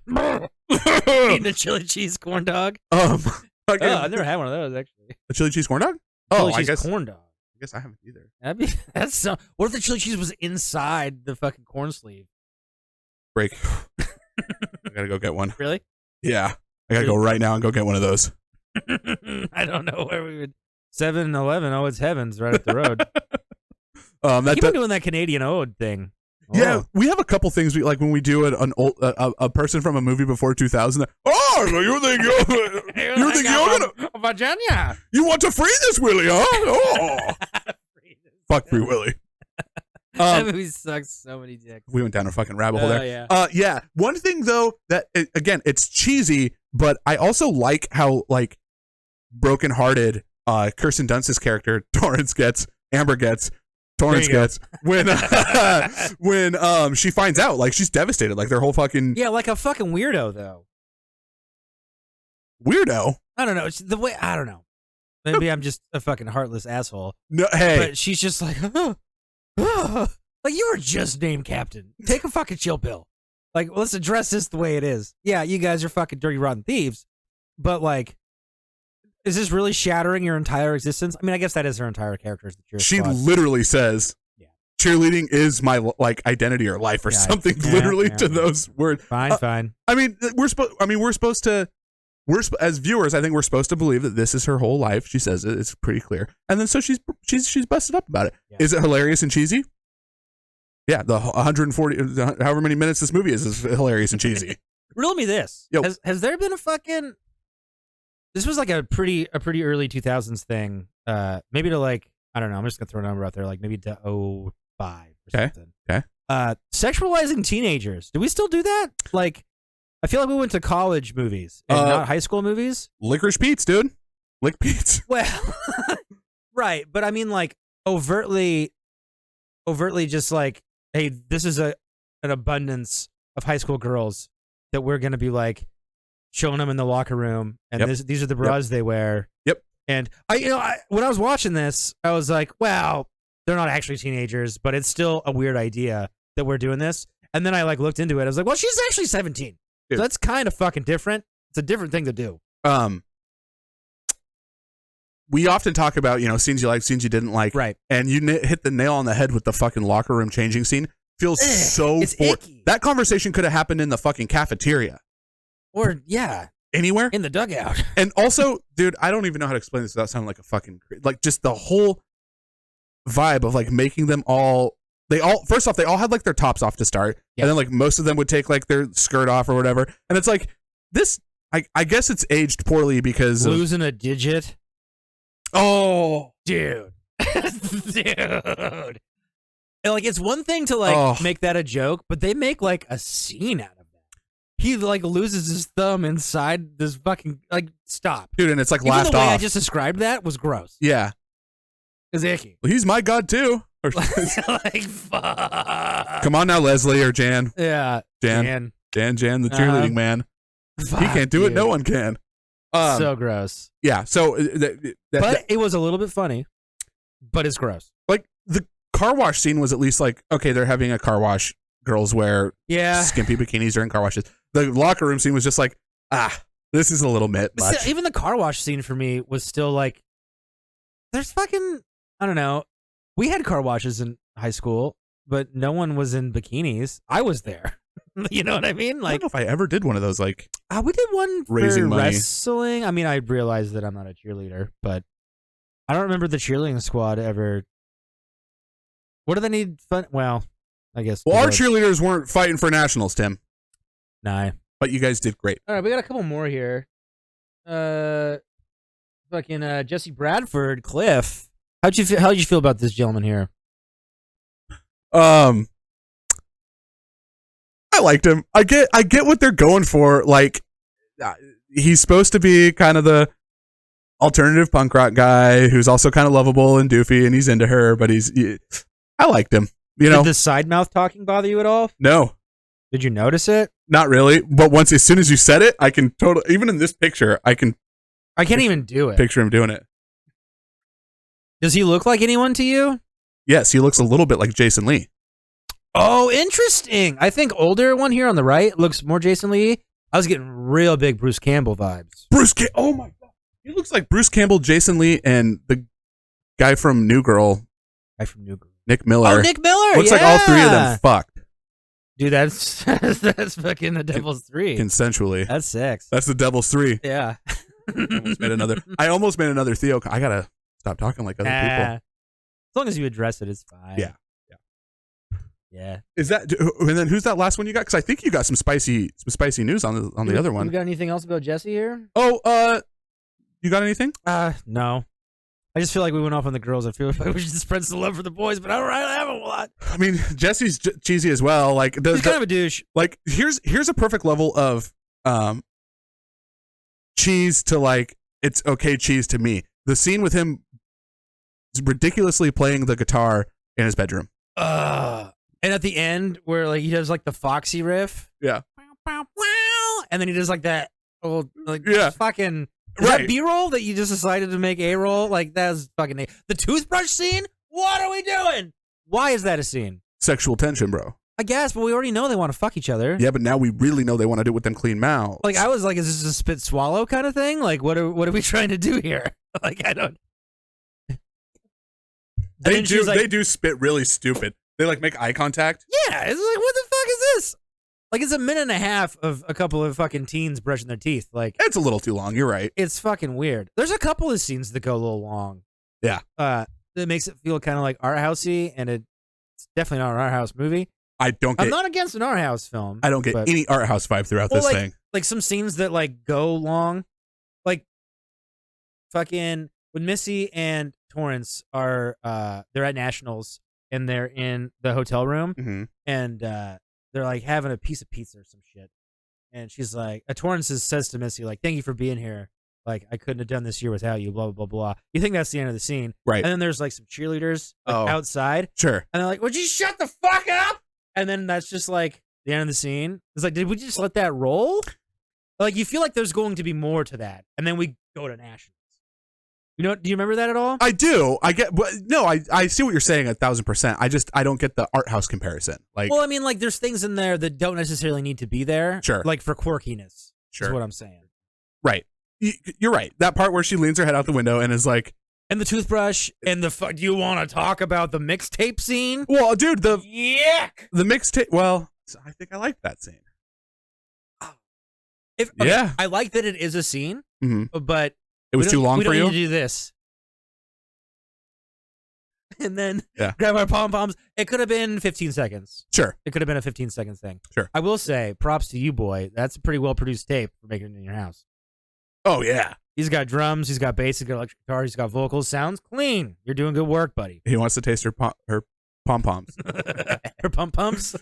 Eating a chili cheese corn dog. I've never had one of those actually. A chili cheese corn dog? Chili cheese corn dog. I guess I haven't either. That's so. What if the chili cheese was inside the fucking corn sleeve? Break. I gotta go get one. Really? Yeah, I gotta go right now and go get one of those. I don't know where we would. 7-Eleven. Oh, it's heavens right up the road. Keep on doing that Canadian ode thing. Yeah, we have a couple things we like when we do an old a person from a movie before 2000. Oh, you think you're gonna Virginia? You want to free this Willie, huh? Oh, fuck Free Willy. That movie sucks so many dicks. We went down a fucking rabbit hole there. Yeah. Yeah. One thing though that again, it's cheesy, but I also like how like brokenhearted Kirsten Dunst's character Amber gets. Torrance gets when she finds out, like she's devastated, like their whole fucking like a fucking weirdo though. Weirdo. I don't know. It's the way I don't know. Maybe I'm just a fucking heartless asshole. No, hey. But she's just like, like, you were just named captain. Take a fucking chill pill. Like, let's address this the way it is. Yeah, you guys are fucking dirty, rotten thieves. But, like, is this really shattering your entire existence? I mean, I guess that is her entire character. Is the cheer She squad. literally says, cheerleading is my like identity or life or something. Literally to those words. Fine. I mean, we're supposed to. As viewers, I think we're supposed to believe that this is her whole life. She says it; it's pretty clear. And then so she's busted up about it. Yeah. Is it hilarious and cheesy? Yeah, the 140, however many minutes this movie is hilarious and cheesy. Riddle me this: has there been a fucking? This was like a pretty early 2000s thing. Maybe to like, I don't know. I'm just gonna throw a number out there, like maybe to 05 or something. Okay. Sexualizing teenagers. Do we still do that? Like, I feel like we went to college movies and not high school movies. Licorice Pete's, dude. Lick Pete's. Well, right. But I mean, like, overtly just like, hey, this is an abundance of high school girls that we're going to be like showing them in the locker room. And these are the bras they wear. Yep. And when I was watching this, I was like, wow, they're not actually teenagers, but it's still a weird idea that we're doing this. And then I like looked into it. I was like, well, she's actually 17. Dude. So that's kind of fucking different. It's a different thing to do. We often talk about, scenes you like, scenes you didn't like. Right. And you hit the nail on the head with the fucking locker room changing scene. Feels so icky. That conversation could have happened in the fucking cafeteria. Or, anywhere. In the dugout. And also, dude, I don't even know how to explain this without sounding like a fucking, like just the whole vibe of like making them all, first off, they all had like their tops off to start. Yeah. And then like most of them would take like their skirt off or whatever. And it's like this, I guess it's aged poorly because losing a digit. Oh, dude. Dude. And like, it's one thing to like make that a joke, but they make like a scene out of that. He like loses his thumb inside this fucking, like, stop. Dude, and it's like even laughed the way off. I just described that was gross. Yeah. It's icky. Well, he's my god too. Like, fuck. Come on now, Leslie or Jan. Yeah. Jan, the cheerleading man. Fuck, he can't do it. No one can. So gross. Yeah. So, but it was a little bit funny, but it's gross. Like the car wash scene was at least like, okay, they're having a car wash. Girls wear skimpy bikinis during car washes. The locker room scene was just like, this is a little bit much. Still, even the car wash scene for me was still like, there's fucking, I don't know. We had car washes in high school, but no one was in bikinis. I was there. You know what I mean? Like, I don't know if I ever did one of those. Like, we did one raising for money. Wrestling. I mean, I realized that I'm not a cheerleader, but I don't remember the cheerleading squad ever. What do they need? Well, I guess. Well, our cheerleaders weren't fighting for nationals, Tim. Nah. But you guys did great. All right, we got a couple more here. Fucking Jesse Bradford, Cliff. How'd you feel about this gentleman here? I liked him. I get what they're going for. Like, he's supposed to be kind of the alternative punk rock guy who's also kind of lovable and doofy, and he's into her. But I liked him. Did the side mouth talking bother you at all? No. Did you notice it? Not really. But as soon as you said it, I can totally. Even in this picture, I can't even do it. Picture him doing it. Does he look like anyone to you? Yes, he looks a little bit like Jason Lee. Oh, interesting. I think older one here on the right looks more Jason Lee. I was getting real big Bruce Campbell vibes. Oh my god. He looks like Bruce Campbell, Jason Lee, and the guy from New Girl. Nick Miller. Oh, Nick Miller. Looks like all three of them fucked. Dude, that's fucking the Devil's Three. Consensually. That's sex. That's the Devil's Three. Yeah. I almost made another Theo. I gotta stop talking like other people. As long as you address it, it's fine. Yeah. Is that, and then who's that last one you got? Because I think you got some spicy news on the other one. You got anything else about Jesse here? Oh, you got anything? No. I just feel like we went off on the girls. I feel like we should spread some love for the boys, but I don't have a lot. I mean, Jesse's cheesy as well. Like, he's kind of a douche. Like, here's a perfect level of cheese to like it's okay cheese to me. The scene with him ridiculously playing the guitar in his bedroom. And at the end where like he does like the Foxy riff. Yeah. And then he does like that old like fucking Is that B-roll that you just decided to make A-roll? Like, that's fucking... The toothbrush scene? What are we doing? Why is that a scene? Sexual tension, bro. I guess, but we already know they want to fuck each other. Yeah, but now we really know they want to do it with them clean mouths. Like, I was like, is this a spit swallow kind of thing? Like, what are we trying to do here? Like, I don't... They do spit really stupid. They, like, make eye contact. Yeah, it's like, what the fuck is this? Like, it's a minute and a half of a couple of fucking teens brushing their teeth. Like, It's a little too long. You're right. it's fucking weird. There's a couple of scenes that go a little long. Yeah. That makes it feel kind of like art housey, and it's definitely not an art house movie. I'm not against an art house film. I don't get any art house vibe throughout this thing. Like some scenes that like go long, like fucking when Missy and Torrance are they're at Nationals and they're in the hotel room and they're like having a piece of pizza or some shit, and she's like, Torrance says to Missy like, "Thank you for being here. Like, I couldn't have done this year without you." Blah blah blah blah. You think that's the end of the scene, right? And then there's like some cheerleaders outside, sure, and they're like, "Would you shut the fuck up?" And then that's just like the end of the scene. It's like, did we just let that roll? Like, you feel like there's going to be more to that, and then we go to Nationals. You know, do you remember that at all? I do. I see what you're saying 1,000%. I don't get the art house comparison. Like, well, I mean, like, there's things in there that don't necessarily need to be there. Sure. Like, for quirkiness. Sure. Is what I'm saying. Right. You're right. That part where she leans her head out the window and is like, and the toothbrush and do you want to talk about the mixtape scene? Well, dude, the mixtape. Well, I think I like that scene. Yeah, I like that it is a scene, but it was too long for you. We don't need to do this. And then grab our pom-poms. It could have been 15 seconds. Sure. It could have been a 15-second thing. Sure. I will say, props to you, boy. That's a pretty well-produced tape for making it in your house. Oh, yeah. He's got drums. He's got bass. He's got electric guitar. He's got vocals. Sounds clean. You're doing good work, buddy. He wants to taste her pom-poms. Her pom-poms?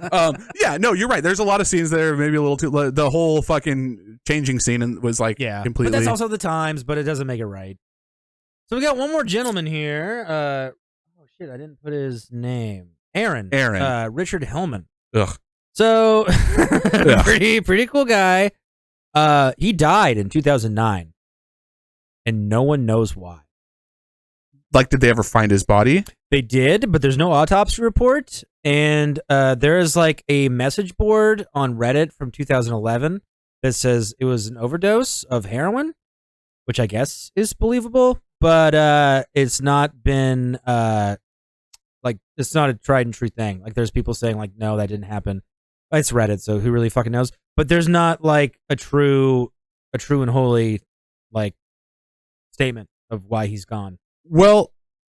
Yeah, no, you're right. There's a lot of scenes that are maybe a little too... The whole fucking changing scene was like completely... But that's also the times, but it doesn't make it right. So we got one more gentleman here. Oh, shit, I didn't put his name. Aaron. Richard Hellman. Ugh. So, pretty cool guy. He died in 2009, and no one knows why. Like, did they ever find his body? They did, but there's no autopsy report. And there is like a message board on Reddit from 2011 that says it was an overdose of heroin, which I guess is believable, but it's not been it's not a tried and true thing. Like, there's people saying like, no, that didn't happen. It's Reddit, so who really fucking knows? But there's not like a true and holy like statement of why he's gone. Well,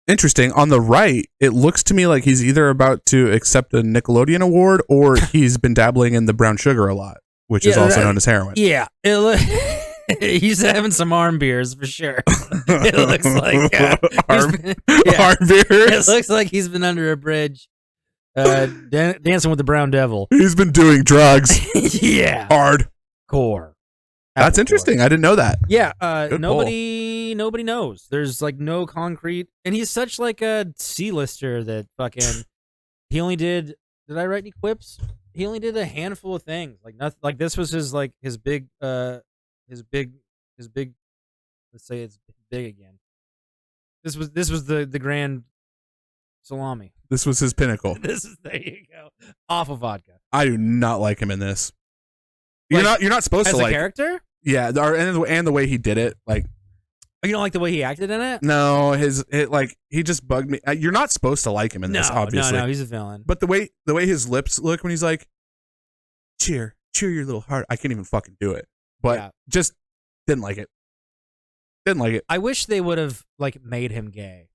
interesting. On the right, it looks to me like he's either about to accept a Nickelodeon award or he's been dabbling in the brown sugar a lot, which is also known as heroin. Yeah. He's having some arm beers for sure. It looks like arm beers. It looks like he's been under a bridge dancing with the brown devil. He's been doing drugs. Yeah. Hardcore. That's interesting. I didn't know that. Yeah, nobody knows. There's like no concrete, and he's such like a C-lister that fucking he only did I write any quips? He only did a handful of things. Like nothing. Like this was his big. Let's say it's big again. This was the grand salami. This was his pinnacle. There you go. Off of vodka. I do not like him in this. You're not supposed to like as a character. Yeah, and the way he did it, like, you don't like the way he acted in it. No, he just bugged me. You're not supposed to like him in this, obviously. No, he's a villain. But the way his lips look when he's like, cheer your little heart. I can't even fucking do it. But just didn't like it. I wish they would have like made him gay,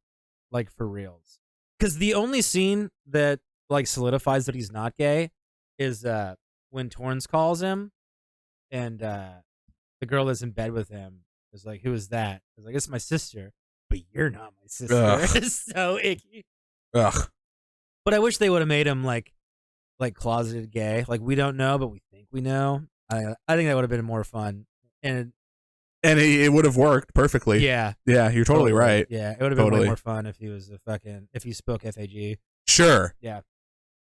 like for reals. Because the only scene that like solidifies that he's not gay is when Torrance calls him. And the girl that's in bed with him is like, "Who is that?" I was like, "It's my sister." But you're not my sister. It's so icky. Ugh. But I wish they would have made him like closeted gay. Like, we don't know, but we think we know. I think that would have been more fun. And it would have worked perfectly. Yeah. Yeah, you're totally right. Yeah, it would have been way more fun if he was if he spoke FAG. Sure. Yeah.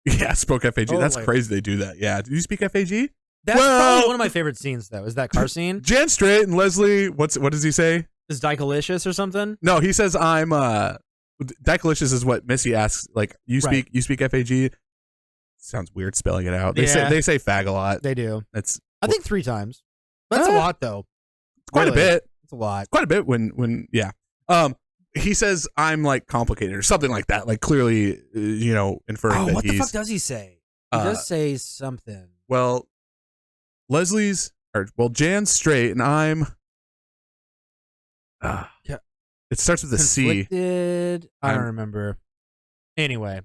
Yeah, spoke FAG. Totally. That's crazy they do that. Yeah. Do you speak FAG? That's probably one of my favorite scenes, though, is that car scene. Jan Straight and Leslie, what does he say? Is Dykelicious or something? No, he says I'm Dykelicious is what Missy asks. Like you speak FAG. Sounds weird spelling it out. They say fag a lot. They do. I think 3 times. That's a lot, though. It's quite a bit. It's a lot. Quite a bit when yeah. He says I'm like complicated or something like that. Like clearly, inferring that what the fuck does he say? He does say something. Well, Jan's straight and I'm. It starts with a C. I don't remember. Anyway,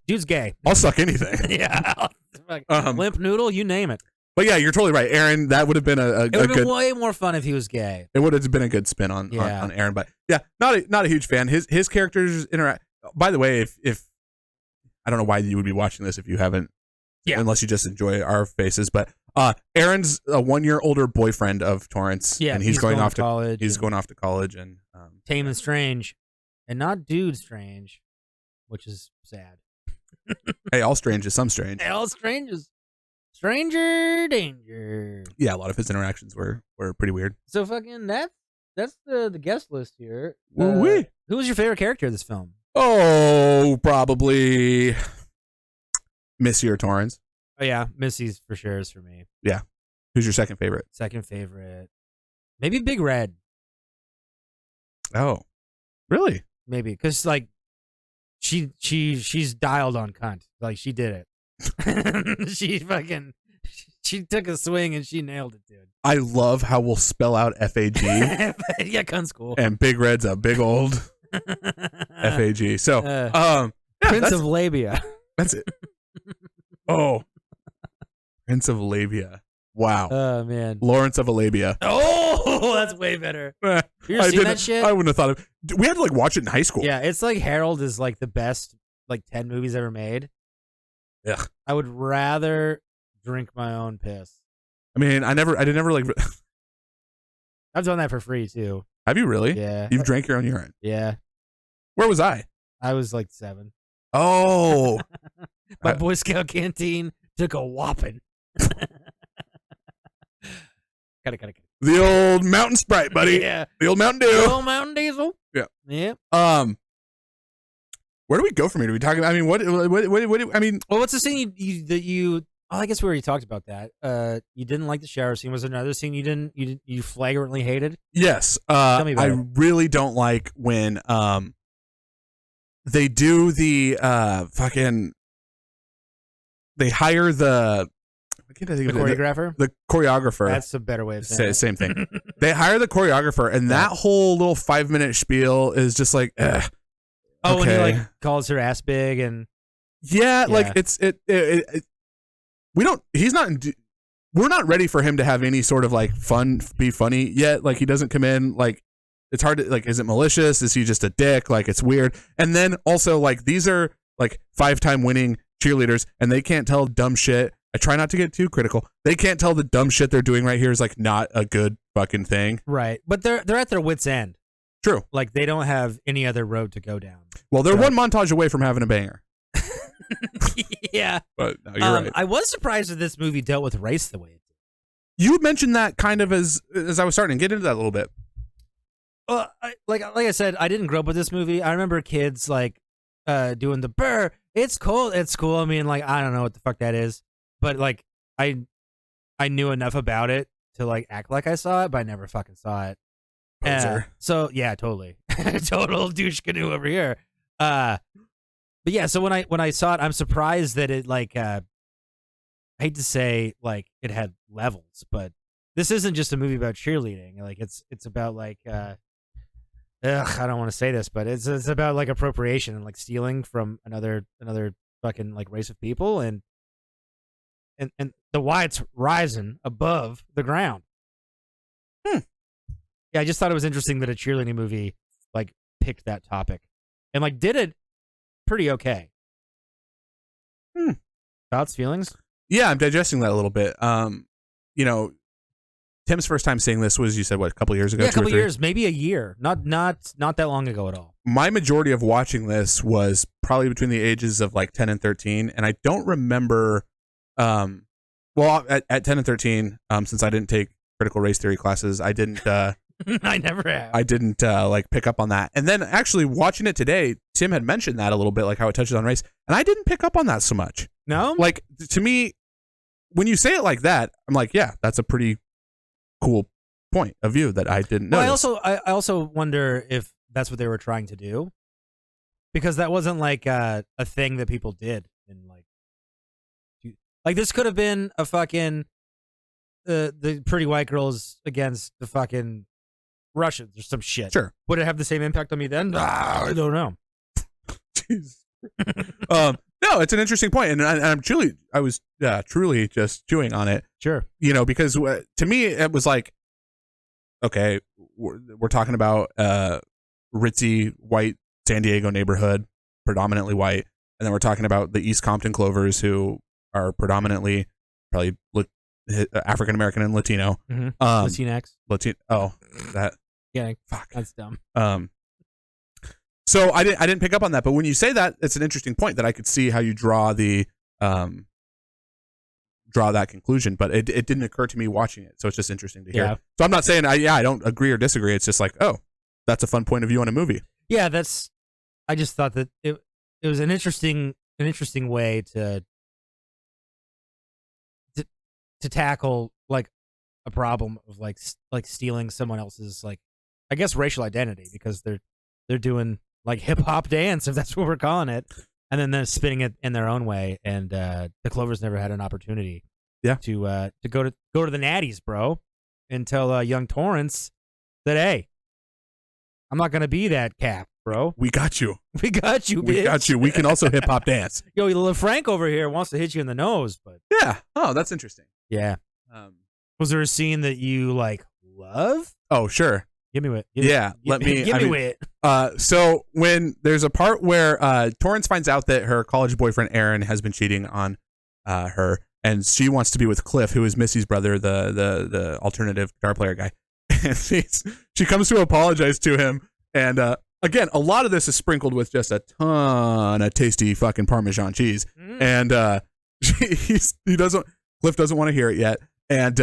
dude's gay. I'll suck anything. Yeah. Limp noodle, you name it. But yeah, you're totally right, Aaron. That would have been it would have been way more fun if he was gay. It would have been a good spin on Aaron. But yeah, not a huge fan. His characters interact. By the way, if I don't know why you would be watching this if you haven't, unless you just enjoy our faces. But Aaron's a 1 year older boyfriend of Torrance. Yeah, and he's going off to college. He's going off to college and tame and strange, and not dude strange, which is sad. Hey, all strange is some strange. Hey, all strange is stranger danger. Yeah, a lot of his interactions were pretty weird. So fucking that's the guest list here. Woo-wee. Who was your favorite character of this film? Oh, probably Missy or Torrance. Oh yeah, Missy's for sure is for me. Yeah. Who's your second favorite? Second favorite, maybe Big Red. Oh, really? Maybe because like she's dialed on cunt. Like she did it. She took a swing and she nailed it, dude. I love how we'll spell out FAG. Yeah, cunt's cool. And Big Red's a big old FAG. So, Prince of Labia. That's it. Oh, Prince of Labia. Wow. Oh man, Lawrence of Arabia. Oh, that's way better. You ever seen that shit? I wouldn't have thought of. We had to like watch it in high school. Yeah, it's like Harold is like the best 10 movies ever made. Yeah. I would rather drink my own piss. I mean, I didn't ever like. I've done that for free too. Have you really? Yeah. You've drank your own urine. Yeah. Where was I? I was like 7. Oh. My Boy Scout canteen took a whopping. Got it. The old Mountain Sprite, buddy. Yeah. The old Mountain Dew. The old Mountain Diesel. Yeah. Yeah. Where do we go from here? Do we talk about? I mean, what? I mean, well, what's the scene you? Oh, I guess we already talked about that. You didn't like the shower scene. Was there another scene you flagrantly hated? Yes. Tell me about it. Really don't like when they do the fucking. They hire the. I can't think of choreographer. The choreographer. That's a better way of saying it. Same thing. They hire the choreographer, and that whole little 5-minute spiel is just like. Oh, okay. when he like calls her ass big and like it's we don't. He's not. We're not ready for him to have any sort of like be funny yet. Like he doesn't come in like it's hard to like. Is it malicious? Is he just a dick? Like it's weird. And then also like these are like 5-time winning cheerleaders, and they can't tell dumb shit. I try not to get too critical. They can't tell the dumb shit they're doing right here is like not a good fucking thing. Right, but they're at their wits' end. True. Like they don't have any other road to go down. Well, they're one montage away from having a banger. Yeah. But no, you're right. I was surprised that this movie dealt with race the way it did. You mentioned that kind of as I was starting to get into that a little bit. Like I said, I didn't grow up with this movie. I remember kids like doing the burr. It's cold. It's cool. I mean, like I don't know what the fuck that is, but like I knew enough about it to like act like I saw it, but I never fucking saw it. So yeah, totally. Total douche canoe over here. But yeah, so when I saw it, I'm surprised that it like I hate to say like it had levels, but this isn't just a movie about cheerleading. Like it's about like I don't want to say this, but it's about like appropriation and like stealing from another fucking like race of people and the whites rising above the ground. Yeah, I just thought it was interesting that a cheerleading movie like picked that topic and like did it pretty okay. Thoughts, feelings? Yeah, I'm digesting that a little bit. Tim's first time seeing this was, you said, what, a couple years ago? Yeah, a couple years, maybe a year. Not that long ago at all. My majority of watching this was probably between the ages of like 10 and 13, and I don't remember Well, at 10 and 13, since I didn't take critical race theory classes, I didn't. I never have. I didn't like pick up on that. And then actually watching it today, Tim had mentioned that a little bit, like how it touches on race, and I didn't pick up on that so much. No, like to me, when you say it like that, I'm like, yeah, that's a pretty cool point of view that I didn't know. I also wonder if that's what they were trying to do, because that wasn't like a thing that people did in like this could have been a fucking the pretty white girls against the fucking Russians or some shit. Sure. Would it have the same impact on me then? I don't know. Jeez. No, it's an interesting point, and I was truly just chewing on it. Sure. Because to me it was like, okay, we're talking about ritzy white San Diego neighborhood, predominantly white, and then we're talking about the East Compton Clovers, who are predominantly probably African American and Latino. Mm-hmm. Thnaks. Oh, that. Yeah. Fuck. That's dumb. So I didn't pick up on that, but when you say that, it's an interesting point that I could see how you draw that conclusion, but it didn't occur to me watching it, so it's just interesting to hear. Yeah. So I'm not saying I don't agree or disagree. It's just like, oh, that's a fun point of view on a movie. Yeah, I just thought that it was an interesting way to tackle like a problem of like stealing someone else's, like, I guess, racial identity, because they're doing like hip hop dance, if that's what we're calling it, and then they're spinning it in their own way. And the Clovers never had an opportunity, to go to the Natties, bro, and tell young Torrance that, hey, I'm not gonna be that cap, bro. We got you. We got you, bitch. We got you. We can also hip hop dance. Yo, LaFranc over here wants to hit you in the nose, but yeah. Oh, that's interesting. Yeah. Was there a scene that you like love? Oh, sure. Give me it. Give me it. So when there's a part where Torrance finds out that her college boyfriend Aaron has been cheating on her, and she wants to be with Cliff, who is Missy's brother, the alternative guitar player guy. And she comes to apologize to him, and again, a lot of this is sprinkled with just a ton of tasty fucking Parmesan cheese, and Cliff doesn't want to hear it yet, and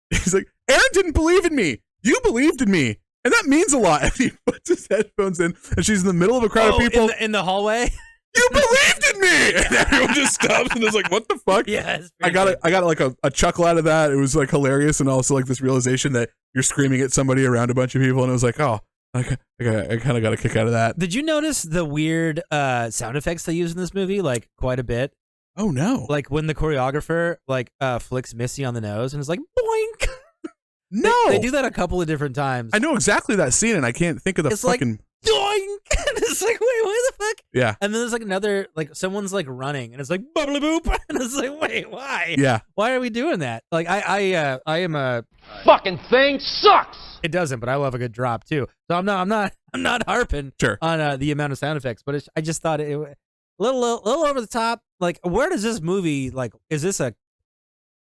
he's like, Aaron didn't believe in me. You believed in me, and that means a lot. And he puts his headphones in, and she's in the middle of a crowd of people in the hallway. You believed in me, and everyone just stops and is like, "What the fuck?" Yeah, I got like a chuckle out of that. It was like hilarious, and also like this realization that you're screaming at somebody around a bunch of people, and it was like, oh, I kind of got a kick out of that. Did you notice the weird sound effects they use in this movie, like quite a bit? Oh no! Like when the choreographer like flicks Missy on the nose and is like, boink. No, they do that a couple of different times. I know exactly that scene, and I can't think of the fucking. Like, doink! It's like, wait, what the fuck? Yeah. And then there's like another, like someone's like running, and it's like bubbly boop, and it's like, wait, why? Yeah. Why are we doing that? Like, I am a fucking thing sucks. It doesn't, but I love a good drop too. So I'm not harping on the amount of sound effects, but I just thought it a little over the top. Like, where does this movie, like, is this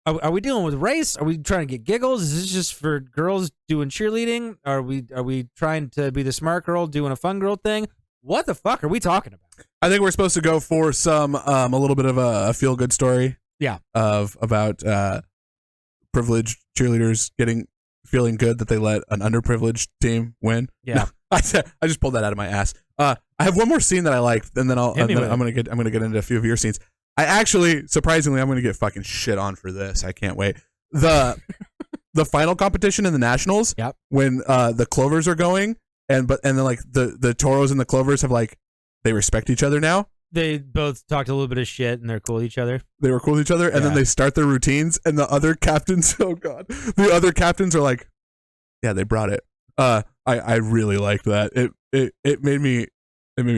are we dealing with race? Are we trying to get giggles? Is this just for girls doing cheerleading? Are we trying to be the smart girl doing a fun girl thing? What the fuck are we talking about? I think we're supposed to go for some a little bit of a feel good story. Yeah. About privileged cheerleaders feeling good that they let an underprivileged team win. Yeah. I just pulled that out of my ass. I have one more scene that I liked, and then I'm gonna get into a few of your scenes. I actually, surprisingly, I'm going to get fucking shit on for this. I can't wait. The final competition in the Nationals, yep. When the Clovers are going, and then like the Toros and the Clovers have like, they respect each other now. They both talked a little bit of shit, and they're cool with each other. They were cool with each other, and then they start their routines, and the other captains, oh god, the other captains are like, yeah, they brought it. I really liked that. It made me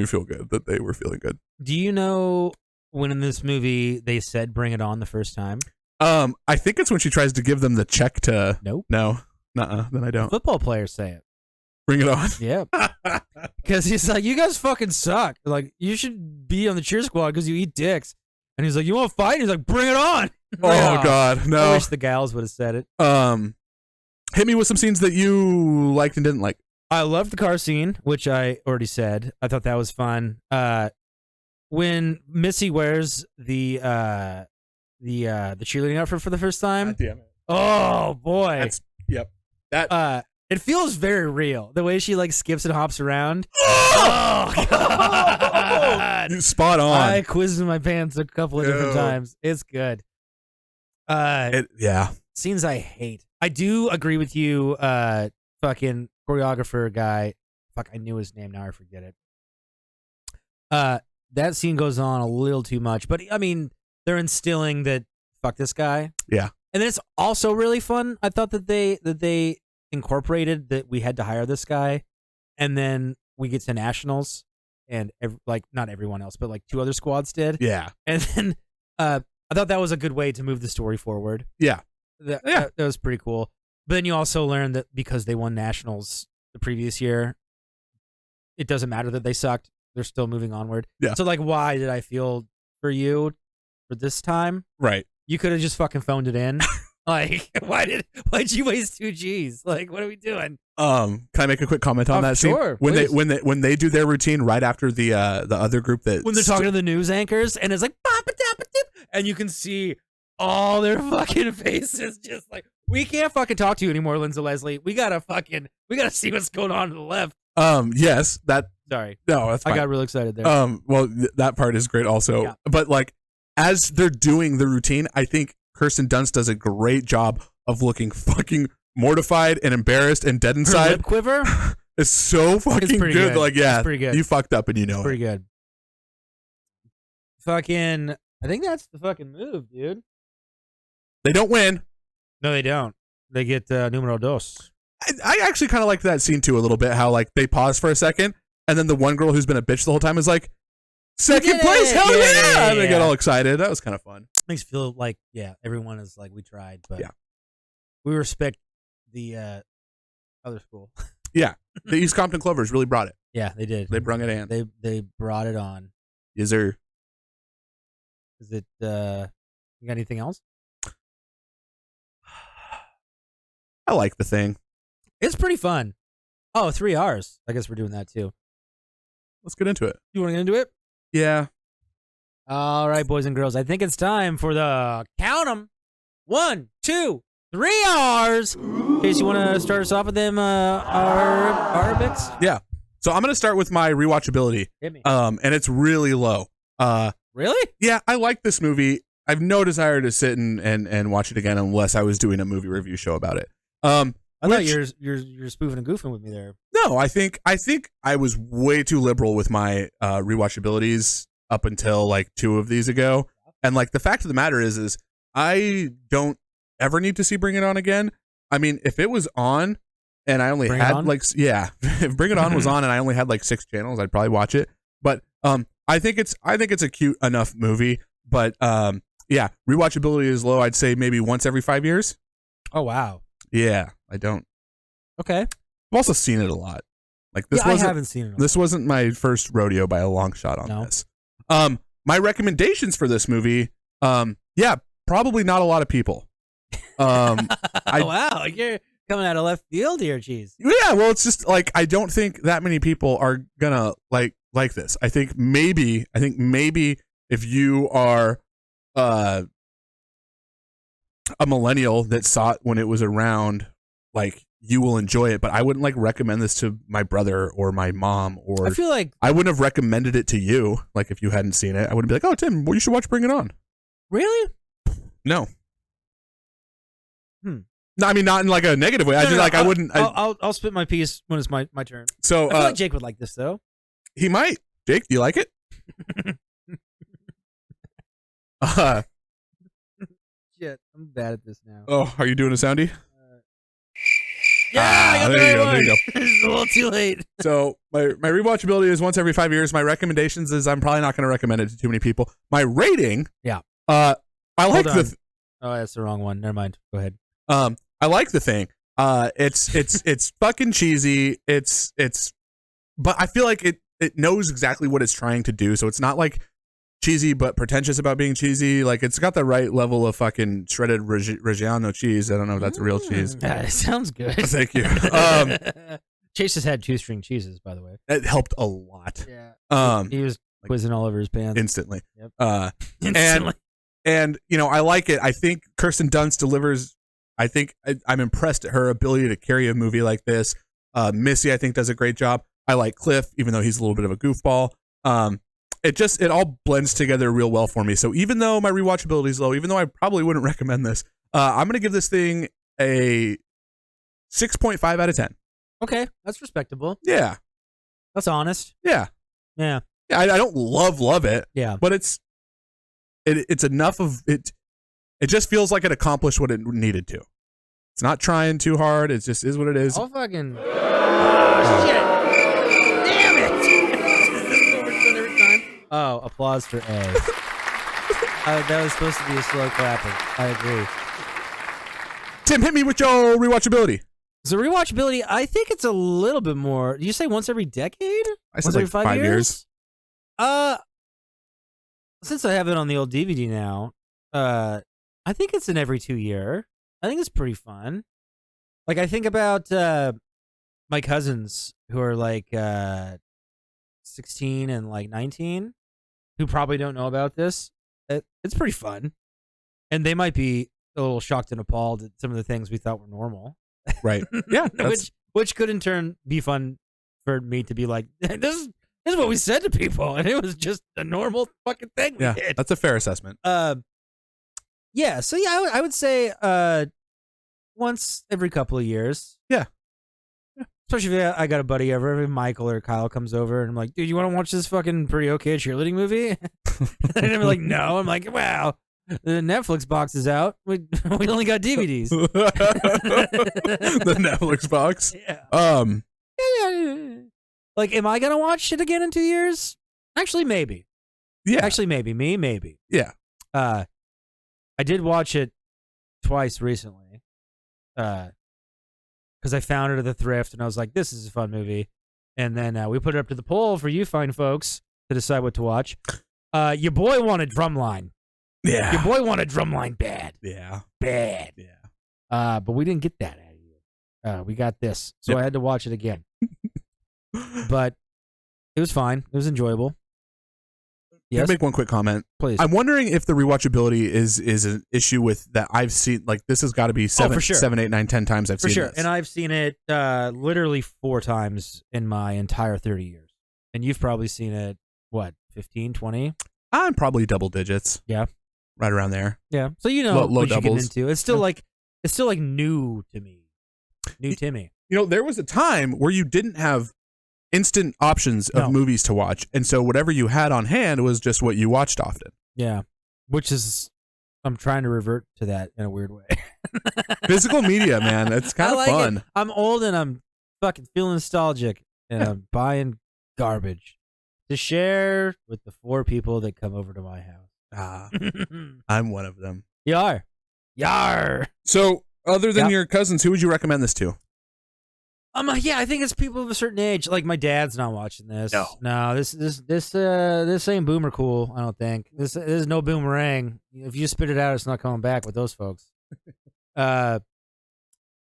feel good that they were feeling good. Do you know when in this movie they said "Bring It On" the first time? I think it's when she tries to give them the check to. Nope. No. Nuh-uh. Then I don't. Football players say it. Bring it on. Yeah. Because he's like, you guys fucking suck. Like, you should be on the cheer squad because you eat dicks. And he's like, you want to fight? And he's like, bring it on. Oh god, no. I wish the gals would have said it. Hit me with some scenes that you liked and didn't like. I loved the car scene, which I already said. I thought that was fun. When Missy wears the the cheerleading outfit for the first time. God damn it. Oh boy. That It feels very real. The way she like skips and hops around. Oh, God. Spot on. I quizzed in my pants a couple of different times. It's good. Scenes I hate. I do agree with you, fucking choreographer guy. Fuck, I knew his name, now I forget it. That scene goes on a little too much, but I mean, they're instilling that fuck this guy. Yeah. And then it's also really fun. I thought that they incorporated that we had to hire this guy, and then we get to nationals, and not everyone else, but like 2 other squads did. Yeah. And then I thought that was a good way to move the story forward. Yeah. That was pretty cool. But then you also learn that because they won nationals the previous year, it doesn't matter that they sucked. They're still moving onward. Yeah. So like, why did I feel for you for this time? Right. You could have just fucking phoned it in. Like, why'd you waste 2 G's? Like, what are we doing? Can I make a quick comment on that scene? Sure, When they do their routine right after the other group that when they're talking to the news anchors and it's like and you can see all their fucking faces just like, we can't fucking talk to you anymore, Lindsay Leslie. We gotta see what's going on to the left. Yes, that. Sorry. No, that's fine. I got real excited there. Well, that part is great also. Yeah. But like, as they're doing the routine, I think Kristen Dunst does a great job of looking fucking mortified and embarrassed and dead Her inside. lip quiver? It's so fucking pretty good. good. Like, yeah, It's pretty good. You fucked up and you know Pretty it. good. Fucking, I think that's the fucking move, dude. They don't win. No, they don't. They get numero dos. I actually kind of like that scene too a little bit. How like they pause for a second, and then the one girl who's been a bitch the whole time is like, second place, hell yeah! And they get all excited. That was kind of fun. Makes you feel like, yeah, everyone is like, we tried, but yeah, we respect the other school. Yeah, the East Compton Clovers really brought it. Yeah, they did. They brung it in. They brought it on. Yes, sir. Is it? You got anything else? I like the thing. It's pretty fun. Oh, 3 hours. I guess we're doing that too. Let's get into it. You want to get into it? Yeah. All right, boys and girls. I think it's time for the count 'em. 1, 2, 3 hours. In case you want to start us off with them, our bits. Yeah. So I'm gonna start with my rewatchability. Hit me. And it's really low. Really? Yeah, I like this movie. I've no desire to sit and watch it again unless I was doing a movie review show about it. I thought you're spoofing and goofing with me there. No, I think I was way too liberal with my rewatchabilities up until like 2 of these ago. And like the fact of the matter is I don't ever need to see Bring It On again. I mean, if it was on and I only had like, yeah, if Bring It On was on and I only had like 6 channels, I'd probably watch it. But I think it's a cute enough movie. But yeah, rewatchability is low. I'd say maybe once every 5 years. Oh wow. Yeah, I don't. Okay. I've also seen it a lot. Like this I haven't seen it. This wasn't my first rodeo by a long shot on this. My recommendations for this movie, yeah, probably not a lot of people. Wow, you're coming out of left field here, geez. Yeah, well, it's just like I don't think that many people are gonna like this. I think maybe if you are a millennial that saw it when it was around, like you will enjoy it, but I wouldn't like recommend this to my brother or my mom, or I feel like I wouldn't have recommended it to you. Like if you hadn't seen it, I wouldn't be like, oh Tim, well, you should watch Bring It On. Really? No. No, I mean not in like a negative way. I wouldn't. I'll spit my piece when it's my turn. So I feel like Jake would like this though. He might. Jake, do you like it? Shit, I'm bad at this now. Oh, are you doing a soundy? Yeah, I got there you go. one. There you go. It's a little too late. So my rewatchability is once every 5 years. My recommendations is I'm probably not going to recommend it to too many people. My rating, yeah. I like the. Oh, that's the wrong one. Never mind. Go ahead. I like the thing. It's fucking cheesy. But I feel like it knows exactly what it's trying to do. So it's not like cheesy but pretentious about being cheesy. Like it's got the right level of fucking shredded Reggiano cheese. I don't know if that's real cheese. It sounds good. Thank you. Chase has had 2 string cheeses, by the way. It helped a lot. Yeah. He was quizzing all over his pants instantly. Yep. Instantly. And, you know, I like it. I think Kirsten Dunst delivers. I think I'm impressed at her ability to carry a movie like this. Missy, I think, does a great job. I like Cliff, even though he's a little bit of a goofball. It all blends together real well for me. So even though my rewatchability is low, even though I probably wouldn't recommend this, I'm going to give this thing a 6.5 out of 10. Okay, that's respectable. Yeah. That's honest. Yeah. Yeah. Yeah, I don't love it. Yeah. But it's enough of it. It just feels like it accomplished what it needed to. It's not trying too hard. It just is what it is. Oh, fucking... Oh, shit. Damn it. Every time. Oh, applause for A. That was supposed to be a slow clapping. I agree. Tim, hit me with your rewatchability. So rewatchability, I think it's a little bit more. Did you say once every decade? I said once like every 5 years. Since I have it on the old DVD now, I think it's an every 2 year. I think it's pretty fun. Like, I think about my cousins who are like 16 and like 19, who probably don't know about this. It's pretty fun. And they might be a little shocked and appalled at some of the things we thought were normal. Right. Yeah. which could in turn be fun for me to be like, this is what we said to people, and it was just a normal fucking thing we did. That's a fair assessment. Yeah. So yeah, I would say once every couple of years. Yeah. Especially if I got a buddy over, if Michael or Kyle comes over, and I'm like, dude, you want to watch this fucking pretty okay cheerleading movie? And they're like, no. I'm like, wow. The Netflix box is out. We only got DVDs. The Netflix box. Yeah. Yeah. Like, am I gonna watch it again in 2 years? Actually, maybe. Yeah. Actually, maybe. Maybe. Yeah. I did watch it twice recently. Because I found it at the thrift, and I was like, this is a fun movie. And then we put it up to the poll for you fine folks to decide what to watch. Your boy wanted Drumline. Yeah. Your boy wanted Drumline bad. Yeah. Bad. Yeah. But we didn't get that out of you. We got this. So I had to watch it again. But it was fine. It was enjoyable. Can I make one quick comment? Please. I'm wondering if the rewatchability is an issue with that. I've seen, like, this has got to be 7, 8, 9, 10 times I've seen this. And I've seen it literally 4 times in my entire 30 years. And you've probably seen it, what, 15, 20? I'm probably double digits. Yeah. Right around there. Yeah. So you know low what doubles. you're getting into. It's still like new to me. New Timmy. You know, there was a time where you didn't have instant options of movies to watch, and so whatever you had on hand was just what you watched often. Yeah. Which is, I'm trying to revert to that in a weird way. Physical media, man. It's kind of fun. It. I'm old and I'm fucking feeling nostalgic, and I'm buying garbage to share with the 4 people that come over to my house. I'm one of them. Yar. So, other than your cousins, who would you recommend this to? Yeah, I think it's people of a certain age. Like, my dad's not watching this. No, this ain't boomer cool. I don't think this is no boomerang. If you spit it out, it's not coming back with those folks.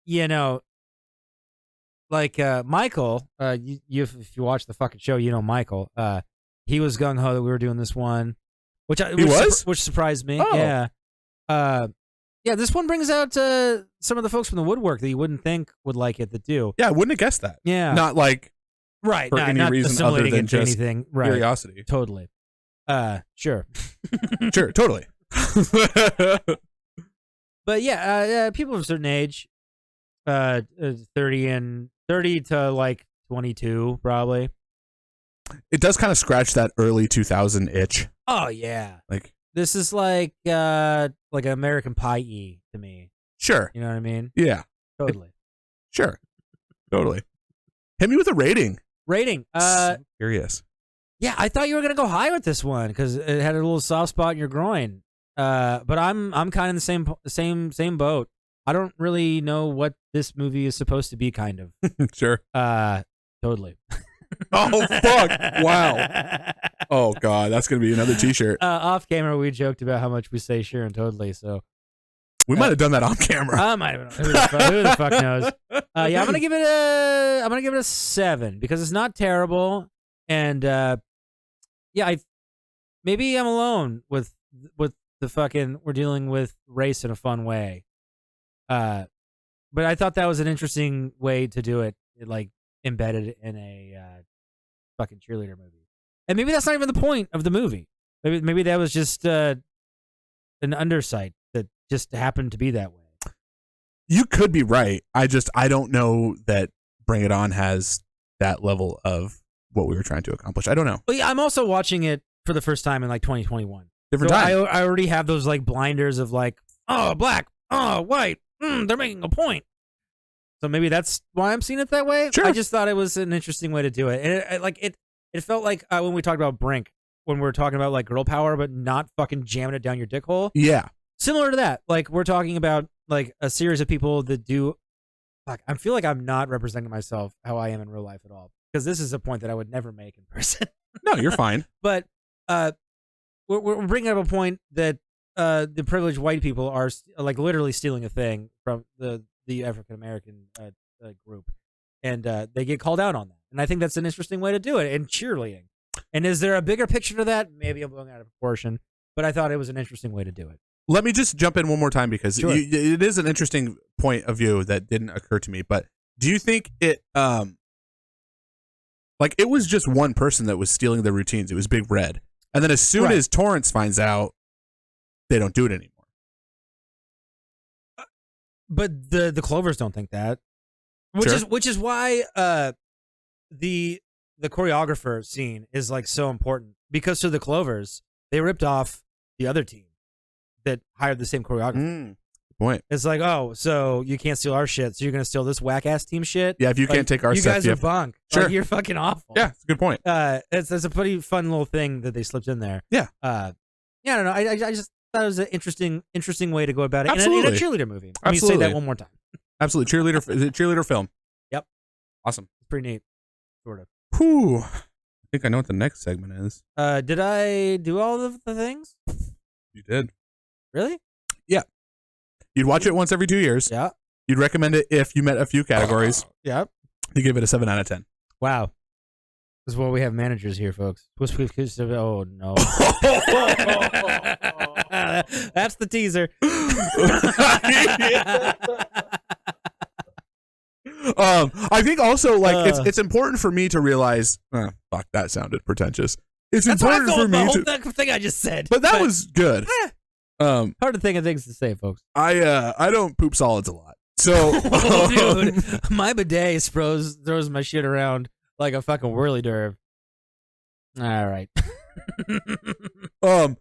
You know, like Michael. If you watch the fucking show, you know Michael. He was gung ho that we were doing this one. Which surprised me. Oh. Yeah. Yeah, this one brings out some of the folks from the woodwork that you wouldn't think would like it that do. Yeah, I wouldn't have guessed that. Yeah. Not like right, for any not reason other assimilating than into just anything. Right. Curiosity. Totally. Sure. Sure, totally. But yeah, people of a certain age, 30 to like 22 probably. It does kind of scratch that early 2000 itch. Oh yeah. Like, this is like American Pie-y to me. Sure. You know what I mean? Yeah. Totally. Sure. Totally. Hit me with a rating. So curious. Yeah, I thought you were gonna go high with this one because it had a little soft spot in your groin. But I'm kind of the same boat. I don't really know what this movie is supposed to be. Kind of. Sure. Totally. Oh fuck! Wow. Oh god, that's gonna be another T-shirt. Off camera, we joked about how much we say sure and totally. So we might have done that on camera. I might have. Who the fuck knows? Yeah, I'm gonna give it a 7 because it's not terrible, and yeah, maybe I'm alone with we're dealing with race in a fun way. But I thought that was an interesting way to do it, like embedded in a fucking cheerleader movie. And maybe that's not even the point of the movie. Maybe that was just an undersight that just happened to be that way. You could be right. I don't know that Bring It On has that level of what we were trying to accomplish. I don't know. Well, yeah, I'm also watching it for the first time in like 2021. Different so time. I already have those like blinders of like, oh, black, oh, white. They're making a point. So maybe that's why I'm seeing it that way. Sure. I just thought it was an interesting way to do it. And it felt like when we talked about Brink, when we were talking about like girl power, but not fucking jamming it down your dick hole. Yeah. Similar to that. Like we're talking about like a series of people that do. Fuck, I feel like I'm not representing myself how I am in real life at all. Because this is a point that I would never make in person. No, you're fine. But we're bringing up a point that the privileged white people are like literally stealing a thing from the African American group, and they get called out on that. And I think that's an interesting way to do it. And cheerleading. And is there a bigger picture to that? Maybe I'm blowing out of proportion, but I thought it was an interesting way to do it. Let me just jump in one more time because Sure. it is an interesting point of view that didn't occur to me. But do you think it like it was just one person that was stealing the routines? It was Big Red, and then as soon as Torrance finds out, they don't do it anymore. But the Clovers don't think that, which is why the choreographer scene is like so important, because to the Clovers they ripped off the other team that hired the same choreographer. Good point. It's like, oh, so you can't steal our shit, so you're gonna steal this whack ass team shit? Yeah, if you like, can't take our you stuff, guys are bunk. Sure. Like, you're fucking awful. Yeah, it's a good point. It's a pretty fun little thing that they slipped in there. Yeah. I don't know. I just thought it was an interesting way to go about it. Absolutely. In a cheerleader movie. Let me say Absolutely. that one more time. Absolutely. Cheerleader film. Yep. Awesome. It's pretty neat. Sort of. Whew. I think I know what the next segment is. Did I do all of the things? You did. Really? Yeah. You'd watch it once every 2 years. Yeah. You'd recommend it if you met a few categories. Yep. You give it a 7 out of 10. Wow. This is why we have managers here, folks. Oh, no. That's the teaser. I think also like it's important for me to realize. Fuck, that sounded pretentious. It's That's important what I for me thought to. the whole thing I just said. But that was good. Hard to think of things to say, folks. I don't poop solids a lot, so Dude, my bidet throws my shit around like a fucking whirly derv. All right. I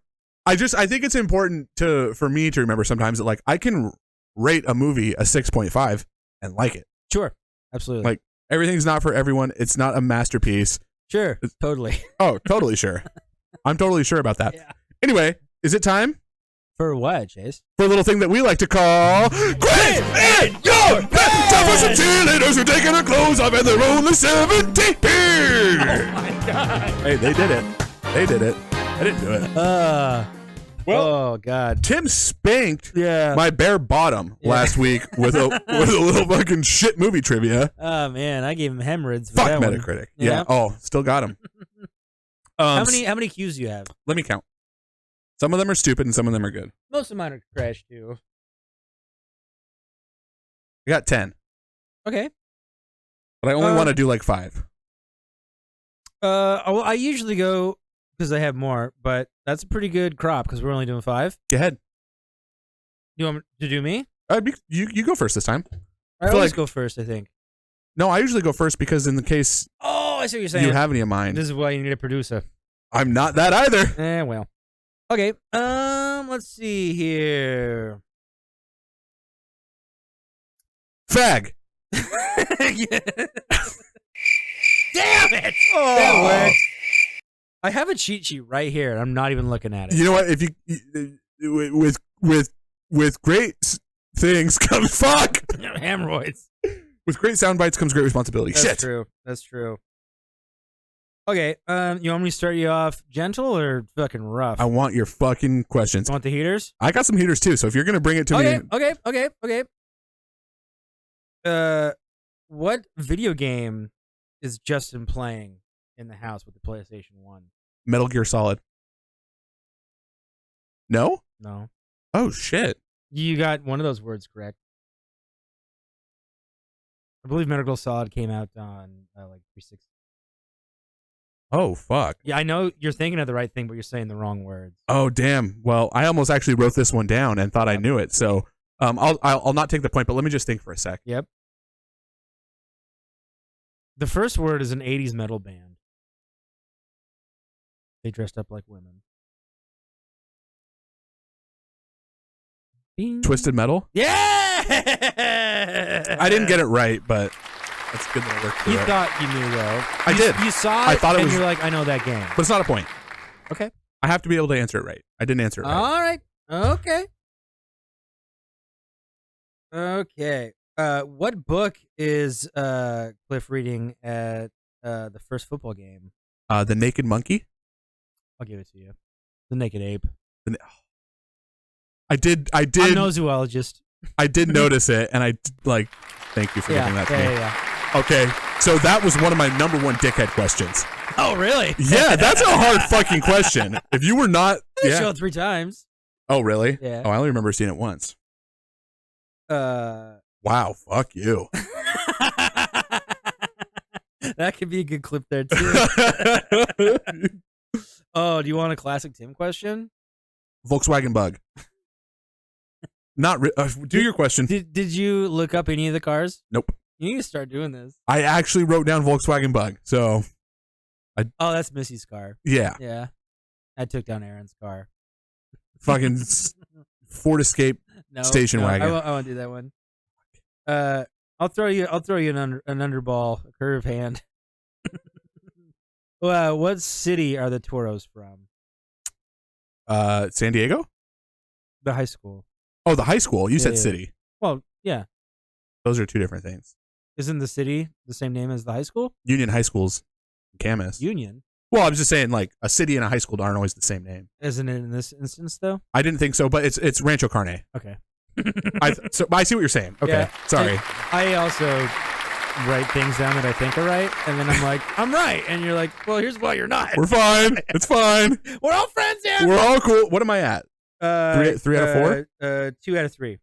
think it's important for me to remember sometimes that like I can rate a movie a 6.5 and like it. Sure. Absolutely. Like everything's not for everyone. It's not a masterpiece. Sure. Totally. Oh, totally sure. I'm totally sure about that. Yeah. Anyway, is it time For what, Chase? for a little thing that we like to call Great in Your Bed? Time for some cheerleaders who are taking their clothes off and they're only 17. Oh my god. Hey, they did it. They did it. I didn't do it. Oh god. Tim spanked Yeah. my bare bottom last week with a little fucking shit movie trivia. Oh man, I gave him hemorrhoids. For Fuck that one. Metacritic. Yeah. Oh, still got him. How many cues do you have? Let me count. Some of them are stupid and some of them are good. Most of mine are trash too. I got 10, Okay. but I only want to do like 5. Well, I usually go because I have more, but that's a pretty good crop because we're only doing 5. Go ahead. You want to do me? You go first this time. I feel always like- go first, I think. No, I usually go first because in the case Oh, I see what you're saying. you have any of mine, This is why you need a producer. I'm not that either. Well. Okay. Let's see here. Fag. Damn it! Oh. That worked. I have a cheat sheet right here, and I'm not even looking at it. You know what? If you with great things comes fuck. Hemorrhoids. With great sound bites comes great responsibility. That's Shit. true. That's true. Okay. You want me to start you off gentle or fucking rough? I want your fucking questions. You want the heaters? I got some heaters too, so if you're gonna bring it to me, Okay. What video game is Justin playing in the house with the PlayStation 1? Metal Gear Solid. No? No. Oh shit. You got one of those words correct. I believe Metal Gear Solid came out on like 360. Oh fuck. Yeah, I know you're thinking of the right thing, but you're saying the wrong words. Oh damn. Well, I almost actually wrote this one down and thought I knew it. So I'll not take the point, but let me just think for a sec. Yep. The first word is an 80s metal band. They dressed up like women. Bing. Twisted Metal? Yeah! I didn't get it right, but that's good that I worked through You it. thought you knew, though. I did. You saw it, I thought it and was- you're like, I know that game. But it's not a point. Okay. I have to be able to answer it right. I didn't answer it right. All right. Okay. Okay. What book is Cliff reading at the first football game? The Naked Monkey? I'll give it to you. The Naked Ape. I did I'm no zoologist. I did notice it, and thank you for giving that to me. Yeah. Okay, so that was one of my number one dickhead questions. Oh, really? Yeah, that's a hard fucking question. If you were not, They showed it 3 times. Oh, really? Yeah. Oh, I only remember seeing it once. Wow, fuck you. That could be a good clip there too. Oh, do you want a classic Tim question? Volkswagen Bug. Not do your question. Did you look up any of the cars? Nope. You need to start doing this. I actually wrote down Volkswagen Bug, so. Oh, that's Missy's car. Yeah. Yeah. I took down Aaron's car. Fucking Ford Escape station wagon. I won't do that one. I'll throw you an underball, a curve hand. What city are the Toros from? San Diego? The high school. Oh, the high school. You said yeah. city. Well, yeah. Those are two different things. Isn't the city the same name as the high school? Union High School's Camas. Union. Well, I was just saying, like, a city and a high school aren't always the same name. Isn't it in this instance, though? I didn't think so, but it's Rancho Carne. Okay. So I see what you're saying. Okay, Yeah. sorry. I also write things down that I think are right, and then I'm like, I'm right. And you're like, well, here's why you're not. We're fine. It's fine. We're all friends here. We're all cool. What am I at? Three out of 4? 2 out of 3.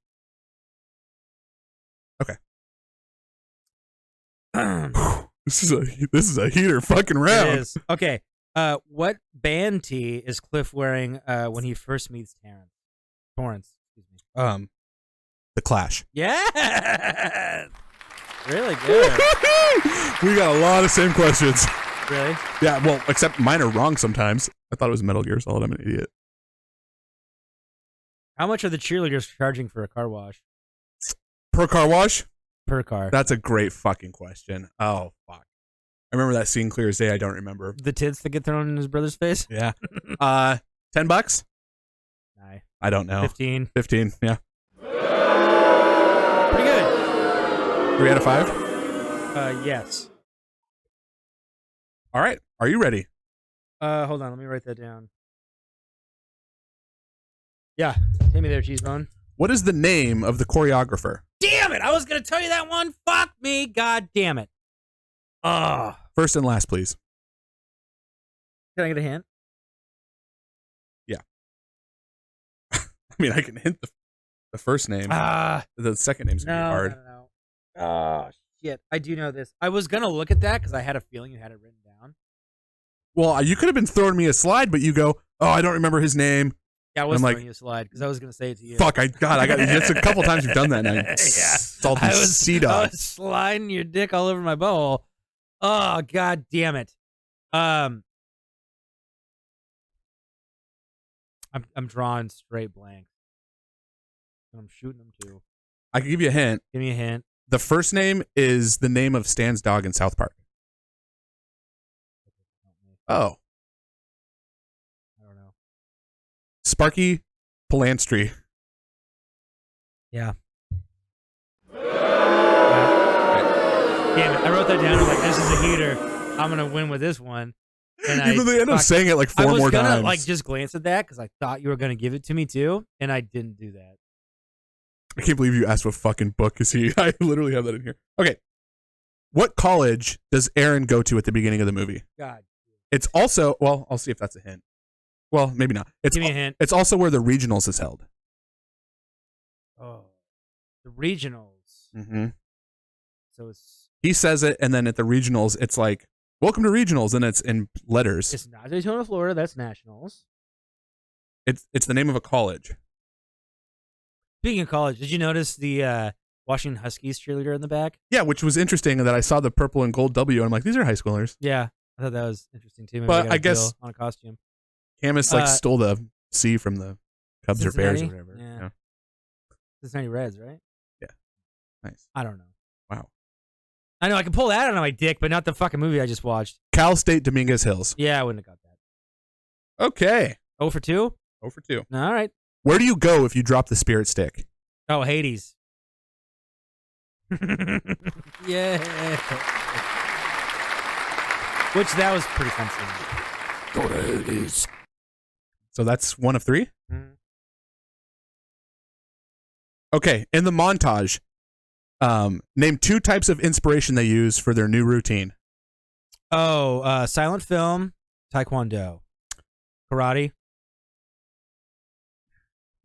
Okay. This is a heater fucking round. It is. Okay. What band tee is Cliff wearing when he first meets Torrance? Excuse me. The Clash. Yeah. Really good. We got a lot of same questions. Really? Yeah, well, except mine are wrong sometimes. I thought it was Metal Gear Solid. I'm an idiot. How much are the cheerleaders charging for a car wash? Per car wash? Per car. That's a great fucking question. Oh, fuck. I remember that scene clear as day. I don't remember. The tits that get thrown in his brother's face? Yeah. $10? Nah. I don't know. 15. 15, yeah. Pretty good. 3 out of 5? Yes. All right. Are you ready? Hold on. Let me write that down. Yeah. Take me there, Cheesebone. What is the name of the choreographer? Damn it! I was gonna tell you that one. Fuck me. God damn it. First and last, please. Can I get a hint? Yeah. I mean, I can hint the first name. The second name's going to be hard. No. Oh, shit. I do know this. I was gonna look at that because I had a feeling you had it written down. Well, you could have been throwing me a slide, but you go, oh, I don't remember his name. Yeah, I was I'm throwing you a slide because I was gonna say it to you. Fuck, I got it's a couple times you've done that. And salty sea I dog. was sliding your dick all over my butthole. Oh, god damn it. I'm drawing straight blanks. And I'm shooting them too. I can give you a hint. Give me a hint. The first name is the name of Stan's dog in South Park. Oh. I don't know. Sparky Palantry. Yeah. Damn it. I wrote that down. I'm like, this is a heater. I'm going to win with this one. And Even though they end up saying it like 4 more times. I was going to like just glance at that because I thought you were going to give it to me too. And I didn't do that. I can't believe you asked what fucking book is he. I literally have that in here. Okay. What college does Aaron go to at the beginning of the movie? God. It's also, well, I'll see if that's a hint. Well, maybe not. It's Give me a hint. It's also where the regionals is held. Oh, the regionals. Mm-hmm. So it's He says it, and then at the regionals, it's like, "Welcome to regionals," and it's in letters. it's not Daytona, Florida. That's nationals. It's the name of a college. Speaking of college, did you notice the Washington Huskies cheerleader in the back? Yeah, which was interesting that I saw the purple and gold W, and I'm like, these are high schoolers. Yeah, I thought that was interesting too. Maybe But they got I a guess- deal on a costume. Camus stole the C from the Cubs or Bears or Cincinnati? whatever. Yeah. Cincinnati Reds, right? Nice. I don't know. Wow. I know I can pull that out of my dick, but not the fucking movie I just watched. Cal State Dominguez Hills. Yeah, I wouldn't have got that. Okay. 0 for 2? 0 for 2. All right. Where do you go if you drop the spirit stick? Oh, Hades. Yeah. Which that was pretty fun scene. Go to Hades. So that's 1 of 3? Mhm. Okay. In the montage, name 2 types of inspiration they use for their new routine. Oh, silent film, taekwondo, karate.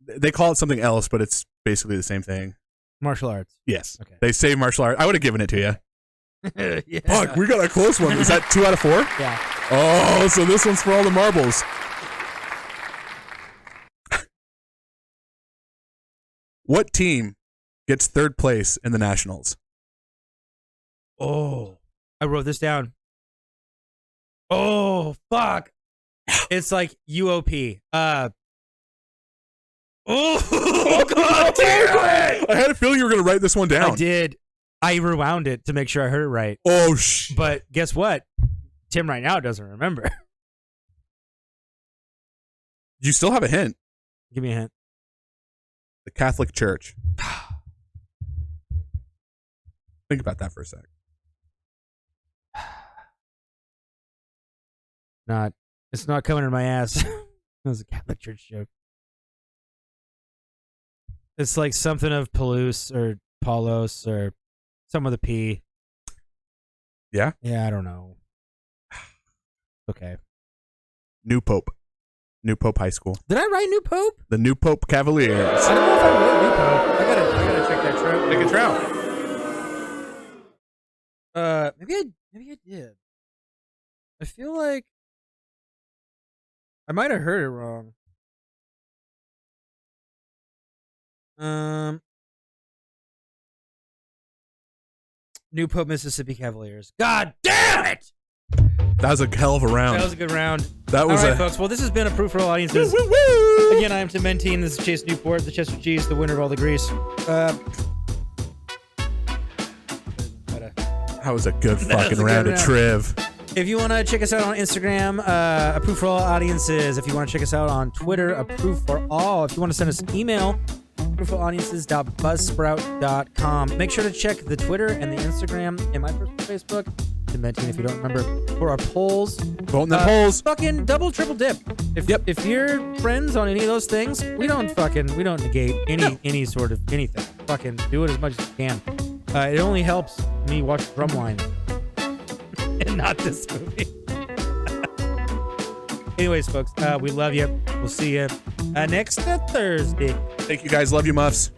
They call it something else, but it's basically the same thing. Martial arts. Yes. Okay. They say martial art. I would have given it to you. Yeah. Fuck, we got a close one. Is that 2 out of 4? Yeah. Oh, so this one's for all the marbles. What team gets 3rd place in the Nationals? Oh, I wrote this down. Oh, fuck. It's like UOP. Oh, God damn it. I had a feeling you were going to write this one down. I did. I rewound it to make sure I heard it right. Oh, But guess what? Tim right now doesn't remember. You still have a hint. Give me a hint. The Catholic Church. Think about that for a sec. It's not coming in my ass. That was a Catholic Church joke. It's like something of Paulus or Paulos or some with a P. Yeah? Yeah, I don't know. Okay. New Pope. New Pope High School. Did I write New Pope? The New Pope Cavaliers. I don't know if I wrote New Pope. I gotta check that trout. Take a trout. Maybe I did. I feel like I might have heard it wrong. New Pope, Mississippi Cavaliers. God damn it! That was a hell of a round. That was a good round. That was all right, folks. Well, this has been Approved for All Audiences. Woo, woo, woo. Again, I am Tim Mentine. This is Chase Newport, the Chester Cheese, the winner of all the grease. That was a good fucking a good round of round. Triv. If you want to check us out on Instagram, Approved for All Audiences. If you want to check us out on Twitter, Approved for All. If you want to send us an email, approvedforaudiences.buzzsprout.com. Make sure to check the Twitter and the Instagram and my personal Facebook, Tim Mentine, if you don't remember, for our polls. Vote in the polls. Fucking double, triple dip. If you're friends on any of those things, we don't negate any sort of anything. Fucking do it as much as you can. It only helps me watch Drumline and not this movie. Anyways, folks, we love you. We'll see you next Thursday. Thank you guys. Love you, Muffs.